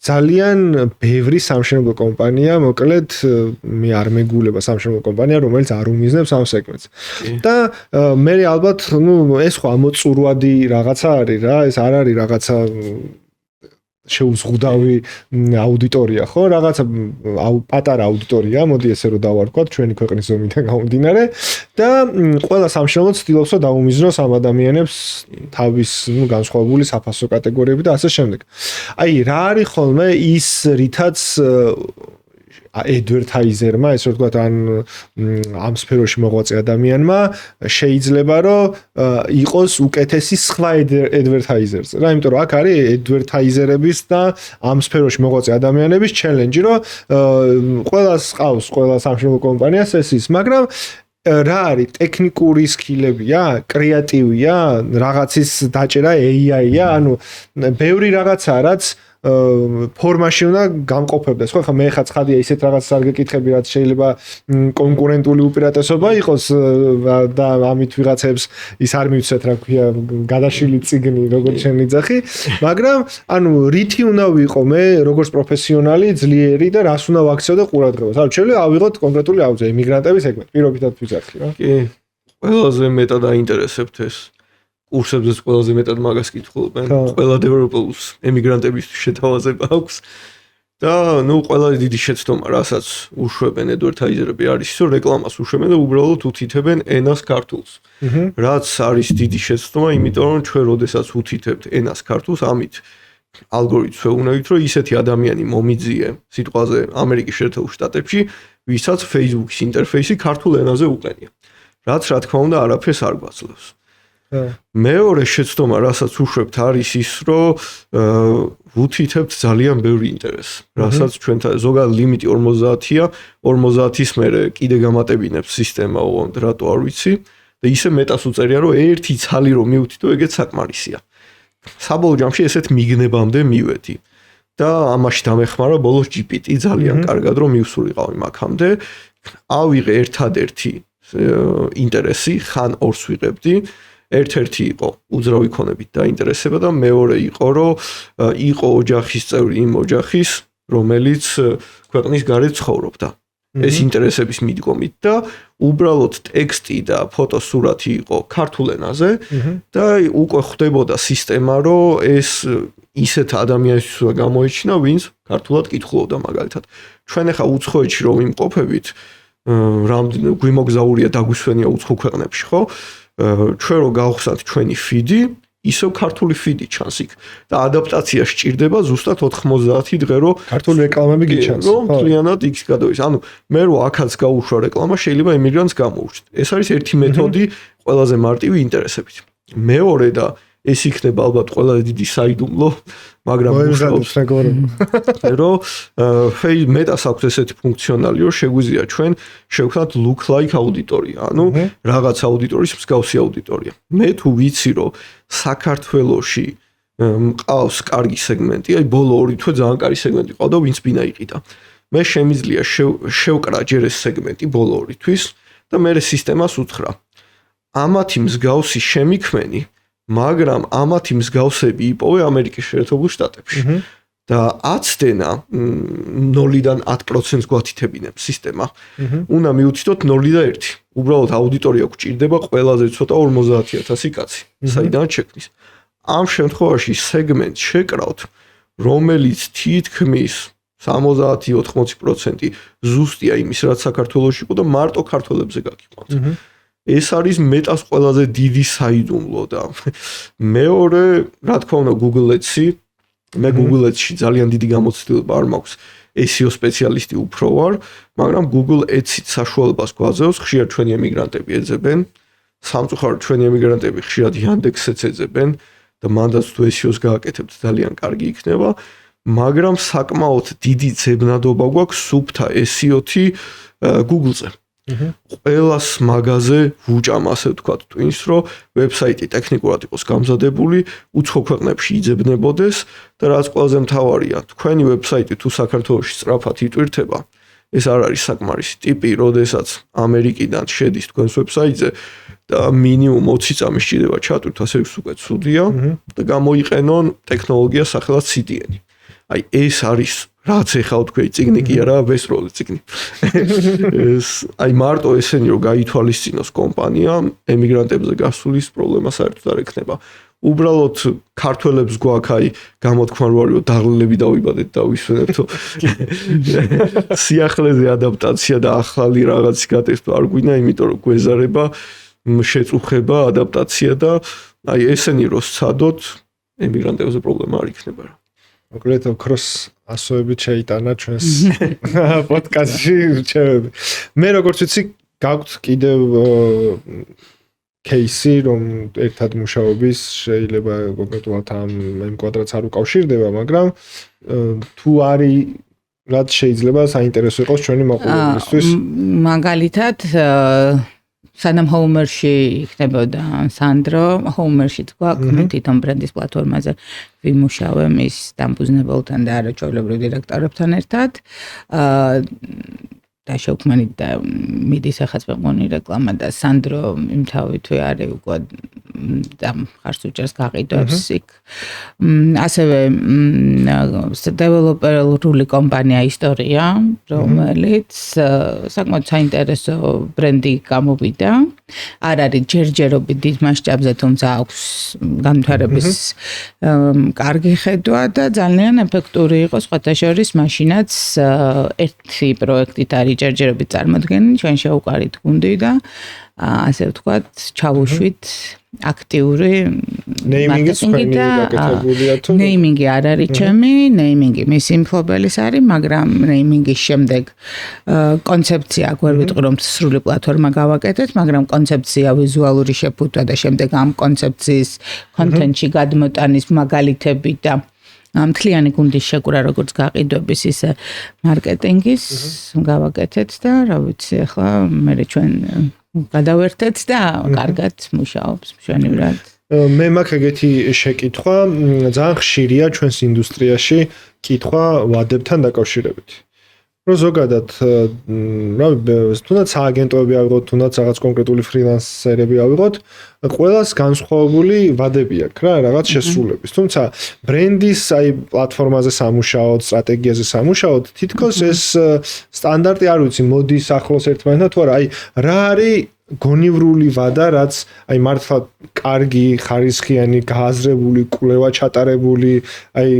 ძალიან ბევრი სამშენებლო კომპანია მოკლედ მე არ მეგულება სამშენებლო კომპანია რომელიც არ უმიზნებს ამ სეგმენტს და მე ალბათ ნუ ეს ხო ამოწურვადი რაღაცა არის რა ეს არ არის რაღაცა შეუზღუდავი აუდიტორია ხო რაღაცა პატარა აუდიტორია მოდი ესე რომ დავარქვათ ჩვენი ქვეყნის ზომიდან გამომდინარე და ყველა სამშენებლო ცდილობს რომ დაუმიზნოს ამ ადამიანებს თავის განსხვავებული საფასო კატეგორიები და ასე შემდეგ. აი რა არის ხოლმე ის რითაც advertiser-მა, ესე ვთქვათ, ამ სფეროში მოღვაწე ადამიანმა შეიძლება რომ იყოს უკეთესი სხვა advertiser-ს. რა, იმიტომ რომ აქ არის advertiser-ების და ამ სფეროში მოღვაწე ადამიანების challenge, რომ ყველას ყავს, ყველა სამშენებლო კომპანიას ეს ის, მაგრამ რა არის ტექნიკური სკილებია, კრეატივია, რაღაცის დაჭერა AI-ია, ანუ ბევრი რაღაცა რაც ფორმაში უნდა გამყოფებდეს. ხო, ხა მე ხა ცხადია ისეთ რაღაცას არ გეკითხები, რაც შეიძლება კონკურენტული უპირატესობა იყოს და ამით ვიღაცებს ის არ მივცეთ, რა ქვია, გადაშილი ციგნი, როგორც შენ იძახი, მაგრამ ანუ რითი უნდა ვიყო მე, როგორც პროფესიონალი, ძლიერი და რას უნდა ვაქცევ და ყურადღებას. ანუ შეიძლება ავიღოთ კონკრეტული აუზე, იმიგრანტების სეგმენტი, პირობითად ვიძახი რა. კი. ყველაზე მეტად აინტერესებთ ეს კურსებზეც ყველაზე მეტად მაგას კითხულობენ. ყველა დეველოპერს ემიგრანტებისთვის შეთავაზება აქვს. და ნუ ყველა დიდი შეცდომა, რასაც უშვებენ advertiser-ები არის ის, რომ რეკლამას უშვებენ და უბრალოდ უთითებენ ენას ქართულს. რაც არის დიდი შეცდომა, იმიტომ რომ ჩვენ როდესაც უთითებთ ენას ქართულს, ამით ალგორითმს ვეუბნებით, რომ ისეთი ადამიანი მომიძიე სიტყვაზე ამერიკის შეერთებულ შტატებში, ვისაც Facebook-ის ინტერფეისი ქართულ ენაზე უყენია. რაც რა თქმა უნდა არაფერს არ გვაძლევს. მეორე შეცდომა, რასაც უშვებთ, არის ის, რომ ვუთითებთ ძალიან ბევრი ინტერესს, რასაც ჩვენთან ზოგადად ლიმიტი 50-ია, 50-ის მერე კიდე გამატებინებს სისტემა, რატო არ ვიცი და ისე მეტას უწერია, რომ ერთი ცალი რომ მიუთითო, ეგეც საკმარისია. საბოლოო ჯამში ესეთ მიგნებამდე მივედი და ამაში დამეხმარა ბოლოს GPT ძალიან კარგად რომ მივსულიყავი მაგამდე, ავიღე ერთადერთი ინტერესი, ხან ორს ვიღებდი. ერთ-ერთი იყო უძრავი ქონებით დაინტერესება და მეორე იყო რომ იყო ოჯახის წევრი იმ ოჯახის რომელიც ქვეყნის გარეთ ცხოვრობდა ეს ინტერესების მიდგომით და უბრალოდ ტექსტი და ფოტოსურათი იყო ქართულ ენაზე და უკვე ხვდებოდა სისტემა რომ ეს ისეთ ადამიანისთვის გამოიჩინა ვინც ქართულად კითხულობდა მაგალითად ჩვენ ახლა უცხოეთში რომ იმყოფებით რამდენი გვიმოგზაურია დაგვისვენია უცხო ქვეყნებში ხო ჩვენ რო გავხსნათ ჩვენი ფიდი, ისევ ქართული ფიდი ჩანს იქ და ადაპტაცია სჭირდება ზუსტად 90 დღე რომ ქართული რეკლამები გიჩანს. რომ მთლიანად იქ გადავის. ანუ მე რო აქაც გაუშვა რეკლამა, შეიძლება ემიგრანტს გამოუჩნდ. ეს არის ერთი მეთოდი ყველაზე მარტივი ინტერესებით. მეორე და ეს იქნება ალბათ ყველაზე დიდი საიდუმლო, მაგრამ მოემზადოთ მეგობრებო. რომ მეტას აქვს ესეთი ფუნქციონალი, რომ შეგვიძლია ჩვენ შევქმნათ look like აუდიტორია, ანუ რაღაც აუდიტორის მსგავსი აუდიტორია. მე თუ ვიცი, რომ საქართველოში მყავს კარგი სეგმენტი, აი ბოლო 2 თვე ძალიან კარგი სეგმენტი ყავდა, ვინც ბინა იყიდა. მე შემიძლია შევკრა ჯერ ეს სეგმენტი ბოლო 2 თვის და მე სისტემას უთხრა. ამათი მსგავსი შემიქმენი მაგრამ ამათი მსგავსები იპოვე ამერიკის შეერთებულ შტატებში და აცდენა 0-დან 10%-ს გვათითებინებს სისტემა. უნდა მივუთითოთ 0 და 1. უბრალოდ აუდიტორია გვჭირდება ყველაზე ცოტა 50,000 კაცი. საიდან შექმნის. ამ შემთხვევაში სეგმენტს შეკრავთ, რომელიც თითქმის 70-80% ზუსტია იმის, რაც საქართველოში იყო და მარტო ქართველებზე გაგიყვანთ. ეს არის მეტას ყველაზე დიდი საიდუმლო და მეორე, რა თქმა უნდა, Google Ads-ი, მე Google Ads-ში ძალიან დიდი გამოცდილება არ მაქვს. SEO სპეციალისტი უფრო ვარ, მაგრამ Google Ads-ით საშუალებას გვაძლევს, ხშირად ჩვენი ემიგრანტები ეძებენ, სამწუხაროდ ჩვენი ემიგრანტები ხშირად Yandex-ს ეძებენ და მანდაც თუ SEO-ს გააკეთებთ ძალიან კარგი იქნება, მაგრამ საკმაოდ დიდი ძებნადობა გვაქვს სუფთა SEO-თი Google-ზე. ყველას მაგაზე ვუჭამ ასე ვთქვათ twins რომ ვებსაიტი ტექნიკურად იყოს გამზადებული, უცხო ქვეყნებში იძებნებოდეს და რაც ყველაზე მთავარია, თქვენი ვებსაიტი თუ საქართველოში სწრაფად იტვირთება, ეს არ არის საკმარისი ტიპი, როდესაც ამერიკიდან შედის თქვენს ვებსაიტზე და მინიმუმ 20 წამი სჭირდება ჩატვირთ, ასე ის უკვე ცუდია და გამოიყენონ ტექნოლოგია სახელად CDN-ი. აი ეს არის რაც ეხლა თქვი ციგნი კი არა, ვესროლი ციგნი. აი მარტო ესენი რომ გაითვალისწინოს კომპანია, ემიგრანტებზე გასulis პრობლემა საერთოდ არ ექნება. უბრალოდ ქართველებს გვაქვს აი გამოთქმა რო არის დაღლილები დავიბადეთ და ვისვენებთო. სიახლეზე ადაპტაცია და ახალი რაღაცის გატესტვა არ გვინა, იმიტომ რომ გვეზარება შეწუხება, ადაპტაცია და აი ესენი რო სცადოთ, ემიგრანტებზე პრობლემა არ იქნება რა. მოკლედ ოქროს ასოებით შეიტანა ჩვენს პოდკასტში რჩევები. მე როგორც ვიცი, გაქვთ კიდევ кейსი, რომ ერთად მუშაობის შეიძლება კონკრეტულად ამ კვადრატს არ უკავშირდება, მაგრამ თუ არის რაც შეიძლება საინტერესო იყოს ჩვენი მაყურებლისთვის. მაგალითად სანამ ჰოუმერში იქნებოდა სანდრო, ჰოუმერშიც გვაქვს, მე თვითონ ბრენდის პლატფორმაზე ვიმუშავე მის დამფუძნებელთან და არაჩვეულებრივ დირექტორებთან ერთად. და შევქმნით და მიდის ახალწლოვანი რეკლამა და სანდრო იმთავითვე არის უკვე და ხარს უჭერს გაყიდვებს იქ. ასევე დეველოპერული კომპანია ისტორია, რომელიც საკმაოდ საინტერესო ბრენდი გამოვიდა. არ არის ჯერჯერობით დიდ მასშტაბზე, თუმცა აქვს განვითარების კარგი ხედვა და ძალიან ეფექტური იყო სხვათა შორის მაშინაც ერთი პროექტით არის ჯერჯერობით წარმოდგენილი, ჩვენ შევყარით გუნდი და ასე ვთქვათ, ჩავუშვით აქტიური ნეიმინგის გაკეთებულია თუ ნეიმინგი არ არის ჩემი, ნეიმინგი მისი მფლობელის არის, მაგრამ ნეიმინგის შემდეგ კონცეფცია გვერ ვიტყვი რომ სრული პლატფორმა გავაკეთეთ, მაგრამ კონცეფცია, ვიზუალური შეფუთვა და შემდეგ ამ კონცეფციის კონტენტში გადმოტანის მაგალითები და მთლიანი გუნდის შეკრა როგორც გაყიდვების ისე მარკეტინგის გავაკეთეთ და რა ვიცი ახლა მე ჩვენ გადავერთეთ და კარგად მუშაობს მშვენივრად. მე მაქვს ეგეთი შეკითხვა, ძალიან ხშირია ჩვენს ინდუსტრიაში კითხვა ვადებთან დაკავშირებით. რომ ზოგადად რა თუნდაც სააგენტოები ავიღოთ, თუნდაც რაღაც კონკრეტული ფრილანსერები ავიღოთ, ყველას განსხვავებული ვადები აქვს რა, რაღაც შესრულების. თუმცა ბრენდის აი პლატფორმაზე სამუშაოდ, სტრატეგიაზე სამუშაოდ, თითქოს ეს სტანდარტი არ ვიცი, მოდის ახლოს ერთმანეთთან თუ არა, აი რა არის გონივრული ვადა, რაც აი მართლა კარგი, ხარისხიანი, გააზრებული, კვლევა ჩატარებული, აი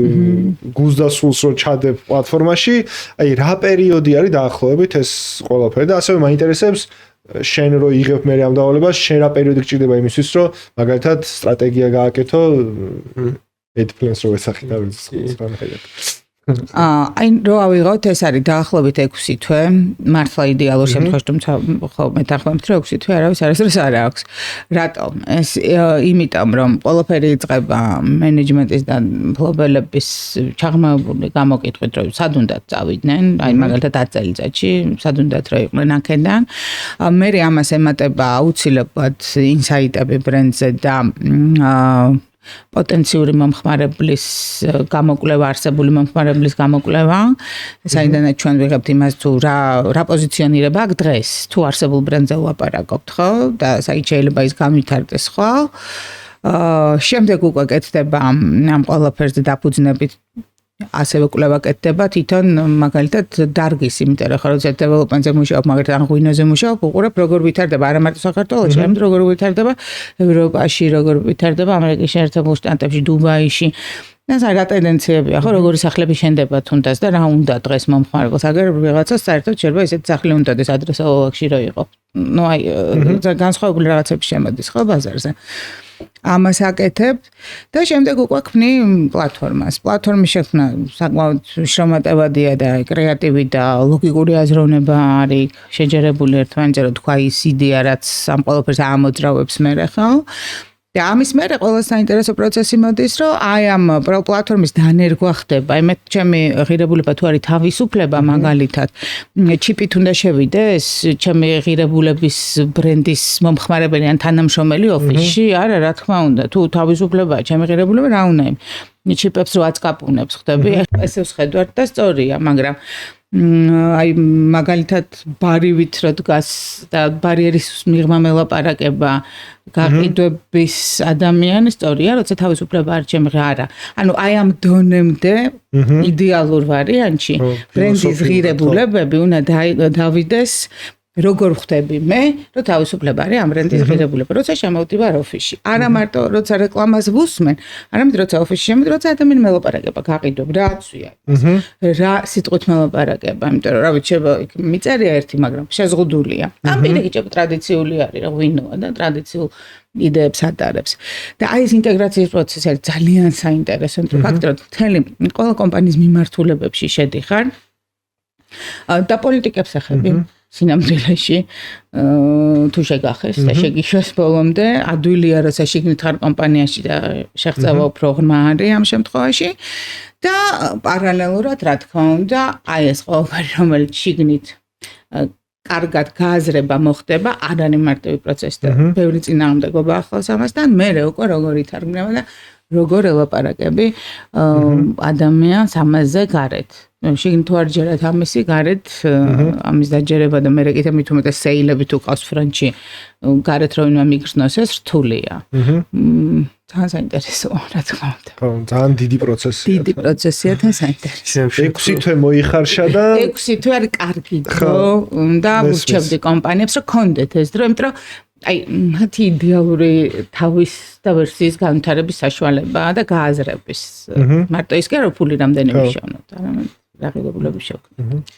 გულსდასრულს რო ჩადებ პლატფორმაში, აი რა პერიოდი არის დაახლოებით ეს ყველაფერი და ასევე მაინტერესებს შენ რო იღებ მე ამ დავალებას, შენ რა პერიოდი გჭირდება იმისთვის, რომ მაგალითად სტრატეგია გააკეთო, ad plans რო ესახი და აი რო ავიღოთ ეს არის დაახლოებით 6 თვე მართლა იდეალურ შემთხვევაში თუმცა ხო მეთანხმებთ რომ 6 თვე არავის არასდროს არ აქვს რატომ ეს იმიტომ რომ ყველაფერი იწყება მენეჯმენტის და მფლობელების ჩაღრმავებული გამოკითხვით რომ სად უნდა წავიდნენ აი მაგალითად 10 წელიწადში სად უნდა რომ იყვნენ აქედან მე ამას ემატება აუცილებლად ინსაიტები ბრენდზე და პოტენციური მომხმარებლის გამოკვლევა, არსებული მომხმარებლის გამოკვლევა, საიდანაც ჩვენ ვიღებთ იმას თუ რა პოზიციონირება აქვს დღეს, თუ არსებულ ბრენდზე ვლაპარაკობთ, ხო? და საით შეიძლება ის განვითარდეს, ხო? შემდეგ უკვე კეთდება ამ ყველაფერზე დაფუძნებით ასევე კვლევა კეთდება თვითონ მაგალითად დარგის, იმიტომ რომ ხაროც დეველოპმენტზე მუშაობ, მაგალითად ღვინოზე მუშაობ, უყურებ როგორ ვითარდება არა მარტო საქართველოში, არამედ როგორ ვითარდება ევროპაში, როგორ ვითარდება ამერიკის შეერთებულ შტატებში, დუბაიში. და რა ტენდენციებია, ხო, როგორი სახლები შენდება თუნდაც და რა უნდა დღეს მომხმარებელს, აგერ ვიღაცას საერთოდ შეიძლება ესეთი სახლი უნდადეს ადრესოლოგში რო იყო. ნუ აი განსხვავებული რაღაცები შემოდის, ხო, ბაზარზე. ამას აკეთებ და შემდეგ უკვე ქმნი პლატფორმას. პლატფორმის შექმნა საკმაოდ შრომატევადია და კრეატივი და ლოგიკური აზროვნება არის შეჯერებული ერთმანეთზე, რომ თქვა ის იდეა, რაც ამ ყველაფერს ამოძრავებს მერე, ხო? და ამის მერე ყველა საინტერესო პროცესი მოდის, რომ აი ამ პლატფორმის დანერგვა ხდება. აი მე ჩემი ღირებულება თუ არის თავისუფლება მაგალითად, ჩიპით უნდა შევიდეს, ჩემი ღირებულების ბრენდის მომხმარებელი ან თანამშრომელი ოფისში, არა, რა თქმა უნდა, თუ თავისუფლებაა ჩემი ღირებულება, რა უნდა იმ ჩიპებს რო აწკაპუნებს ხდები, ესე ვხედავთ და სწორია, მაგრამ აი მაგალითად ბარივით რო დგას და ბარიერის მიღმა მელაპარაკება გაყიდვების ადამიანი სწორია, როცა თავისუფლება არ ჩემი არა. ანუ აი ამ დონემდე იდეალურ ვარიანტში ბრენდის ღირებულებები უნდა დავიდეს როგორ ხდები მე, რომ თავისუფლება არის ამ ბრენდის ღირებულება, როცა შემოვდივარ ოფისში. არა მარტო როცა რეკლამას ვუსმენ, არამედ როცა ოფისში შემოვიდი, როცა ადამიანი მელაპარაკება, გაყიდვებ, რა აცვია. რა სიტყვით მელაპარაკება, იმიტომ რომ რა ვიცი, მიწერია ერთი, მაგრამ შეზღუდულია. ამ პირიქით ტრადიციული არის, რა ღვინოა და ტრადიციულ იდეებს ატარებს. და აი ეს ინტეგრაციის პროცესი არის ძალიან საინტერესო, იმიტომ ფაქტორად მთელი ყველა კომპანიის მიმართულებებში შედიხარ და პოლიტიკებს ეხები. სინამდვილეში თუ შეგახეს და შეგიშვეს ბოლომდე ადვილია როცა შიგნით ხარ კომპანიაში და შეღწევა უფრო ღრმა არის ამ შემთხვევაში და პარალელურად რა თქმა უნდა აი ეს ყველაფერი რომელიც შიგნით კარგად გააზრება მოხდება არ არის მარტივი პროცესი და ბევრი წინააღმდეგობა ახლავს ამასთან მე უკვე როგორ ითარგმნება და როგორ ელაპარაკები ადამიანს ამაზე გარეთ შეგინ თუ არ ჯერათ ამისი გარეთ ამის დაჯერება და მე კიდე მით უმეტეს სეილები თუ ყავს ფრანჩი გარეთ რომ ვინმე მიგრძნოს ეს რთულია. ძალიან საინტერესოა რა თქმა უნდა. ხო, ძალიან დიდი პროცესია. დიდი პროცესია და საინტერესო. 6 თვე მოიხარშა და 6 თვე არის კარგი დრო და ვურჩევდი კომპანიებს რომ კონდეთ ეს დრო, იმიტომ რომ აი მათი იდეალური თავის და ვერსიის განვითარების საშუალებაა და გააზრების. მარტო ის კი არა ფული რამდენი მიშოვნოთ, არამედ რაღებულები შევქმნით.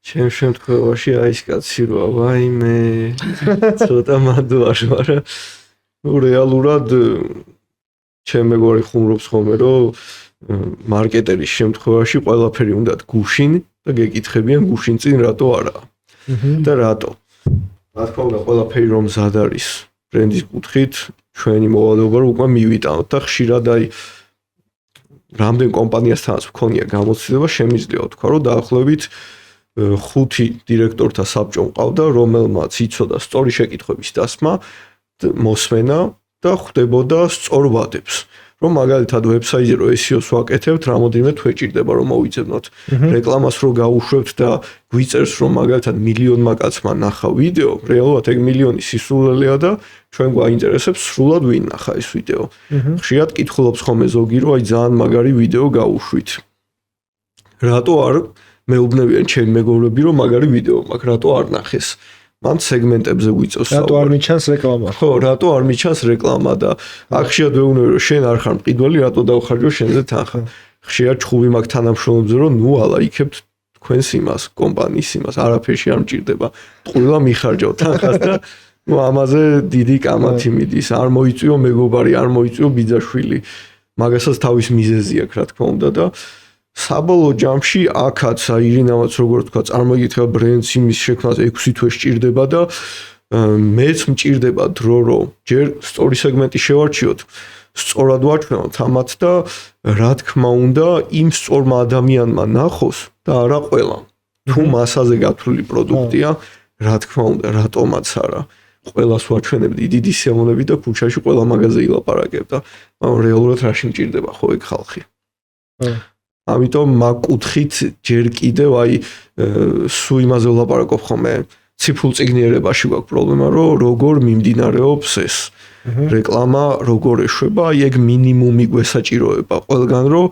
ჩემ შემთხვევაში აი ეს კაცი რა ვაიმე ცოტა მანდუაში ვარ. ნუ რეალურად ჩემ მეგობარი ხუმრობს ხოლმე რომ მარკეტერის შემთხვევაში ყველაფერი უნდა გუშინ და გეკითხებიან გუშინ წინ რატო არა. და რატო? რა თქმა უნდა ყველაფერი რომ მზად არის ბრენდის კუთხით ჩვენი მოვალეობა რომ უკვე მივიტანოთ და ხშირად აი რამდენ კომპანიასთანაც მქონია გამოცდილება შემიძლია თქვა რომ დაახლოებით 5 დირექტორთა საბჭო მყავდა რომელმაც იცოდა სწორი შეკითხვების დასმა მოსმენა და ხვდებოდა სწორ ვადებს რომ მაგალითად ვებსაიტზე რომ SEO-ს ვაკეთებთ რამოდენიმე თვე ჭირდება რომ მოვიძებნოთ რეკლამას რო გაუშვებთ და გვიწერს რომ მაგალითად მილიონმა კაცმა ნახა ვიდეო რეალურად ეგ მილიონი სისულელეა და ჩვენ გვაინტერესებს სრულად ვინ ნახა ეს ვიდეო ხშირად კითხულობს ხოლმე ზოგი რომ აი ძალიან მაგარი ვიდეო გაუშვით რატო არ მეუბნებიან ჩემი მეგობრები რომ მაგარი ვიდეო მაქვს რატო არ ნახეს მან სეგმენტებზე გვიწევს რატო არ მიჩანს რეკლამა ხო რატო არ მიჩანს რეკლამა და აქ ხშირად ვეუბნები რომ შენ არ ხარ მყიდველი რატო დავხარჯო შენზე თანხა ხშირად ჩხუბი მაქვს თანამშრომლებზე რომ ნუ ალაიქებთ თქვენს იმას, კომპანიის იმას არაფერში არ მჭირდება. ტყუილა მიხარჯავ თანხას და ნუ ამაზე დიდი კამათი მიდის. არ მოიწვიო მეგობარი, არ მოიწვიო ბიძაშვილი. მაგასაც თავის მიზეზი აქვს, რა თქმა უნდა და საბოლოო ჯამში აქაც ირინავაც როგორ თქვა, წარმოიგეთ ბრენდს იმის შექმნას 6 თვე სჭირდება და მეც მჭირდება დრო, რომ ჯერ სწორი სეგმენტი შევარჩიოთ, სწორად ვაჩვენოთ ამათ და რა თქმა უნდა იმ სწორმა ადამიანმა ნახოს და არა ყველა. თუ მასაზე გათვლილი პროდუქტია, რა თქმა უნდა, რატომაც არა. ყველას ვაჩვენებდი დიდი სიამოვნები და ქუჩაში ყველა მაგაზე ილაპარაკებდა. მაგრამ რეალურად რაში მჭირდება ხო ეგ ხალხი. ამიტომ მაგ კუთხით ჯერ კიდევ სულ იმაზე ვლაპარაკობ ხოლმე ციფრულ წიგნიერებაში გვაქვს პრობლემა, რომ როგორ მიმდინარეობს ეს რეკლამა, როგორ ეშვება, ეგ მინიმუმი გვესაჭიროება ყველგან, რომ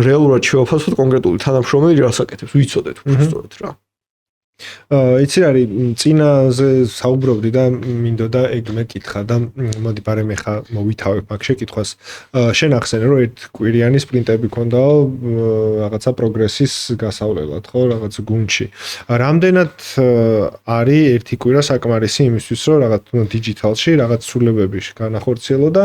რეალურად შევაფასოთ კონკრეტული თანამშრომელი რას აკეთებს, ვიცოდეთ უბრალოდ რა. იცი არის წინაზე საუბრობდი და მინდოდა ეგ მეკითხა და მოდი პარემ ხა მოვითავებ მაგ შეკითხვას. შენ ახსენე რომ ერთ კვირიანი სპრინტები ქონდაო რაღაცა პროგრესის გასავლელად, ხო, რაღაც გუნდში. რამდენად არის ერთი კვირა საკმარისი იმისთვის, რომ რაღაც დიჯიტალში რაღაც ცვლილებები განახორციელო და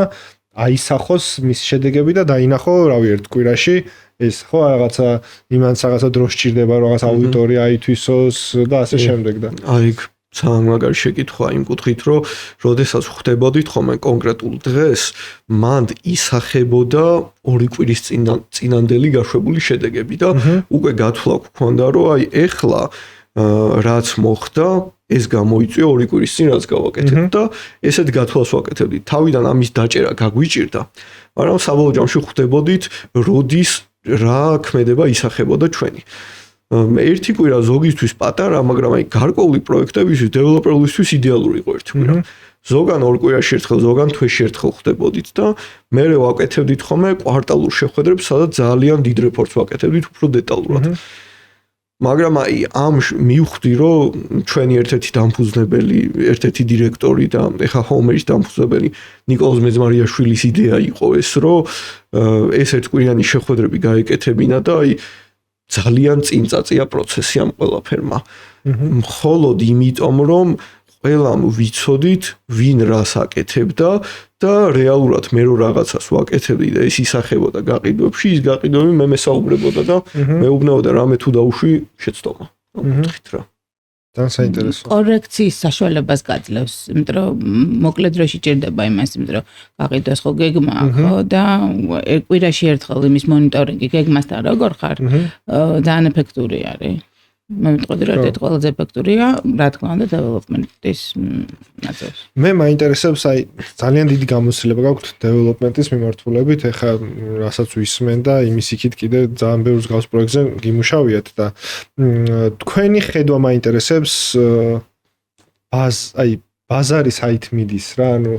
აისახოს მის შედეგები და დაინახო, რავი, ერთ კვირაში ეს ხო რაღაცა იმანს რაღაცა დრო სჭირდება, რაღაც აუდიტორია აითვისოს და ასე შემდეგ და. აი, ძალიან მაგარი შეკითხვა იმ კუთხით, რომ როდესაც ხვდებოდით ხოლმე კონკრეტულ დღეს, მანდ ისახებოდა 2 კვირის წინანდელი გაშვებული შედეგები და უკვე გათვლა გქონდა, რომ აი ეხლა რაც მოხდა, ეს გამოიწვია 2 კვირის წინ რაც გავაკეთეთ და ესეთ გათვლას ვაკეთებდით. თავიდან ამის დაჭერა გაგვიჭირდა, მაგრამ საბოლოო ჯამში ხვდებოდით, როდის რა ქმედება ისახებოდა ჩვენი. ერთი კვირა ზოგისთვის პატარა, მაგრამ აი გარკვეული პროექტებისთვის, დეველოპერებისთვის იდეალური იყო ერთი კვირა. ზოგან 2 კვირაში ერთხელ, ზოგან თვეში ერთხელ ხვდებოდით და მერე ვაკეთებდით ხოლმე კვარტალურ შეხვედრებს, სადაც ძალიან დიდ რეპორტს ვაკეთებდით უფრო დეტალურად. მაგრამ აი ამ მივხვდი, რომ ჩვენი ერთ-ერთი დამფუძნებელი, ერთ-ერთი დირექტორი და ეხა ჰომერის დამფუძნებელი ნიკოლოზ მეძმარიაშვილის იდეა იყო ეს, რომ ეს ერთკვირიანი შეხვედრები გაეკეთებინა და აი ძალიან წინწაწია პროცესი ამ ყველაფერმა. მხოლოდ იმიტომ, რომ ყველამ ვიცოდით, ვინ რას აკეთებდა და რეალურად მე რო რაღაცას ვაკეთებდი და ეს ისახებოდა გაყიდვებში, ის გაყიდვები მე მესაუბრებოდა და მეუბნებოდა რამე თუ დაუშვი შეცდომა. ვთქვით რა. ძალიან საინტერესო. კორექციის საშუალებას გაძლევს, იმიტომ რომ მოკლედ დროში ჭირდება იმას, იმიტომ რომ გაყიდვას ხო გეგმა ხო და კვირაში ერთხელ იმის მონიტორინგი გეგმასთან როგორ ხარ, ძალიან ეფექტური არის. მე მეთქოდი რომ ეს ყველაზე ეფექტურია, რა თქმა უნდა, დეველოპმენტის ნაწილში. მე მაინტერესებს აი ძალიან დიდი გამოცდილება გაქვთ დეველოპმენტის მიმართულებით, ეხა რასაც ვისმენ და იმის იქით კიდე ძალიან ბევრ მსგავს პროექტზე გიმუშავიათ და თქვენი ხედვა მაინტერესებს აი ბაზარი საით მიდის რა, ანუ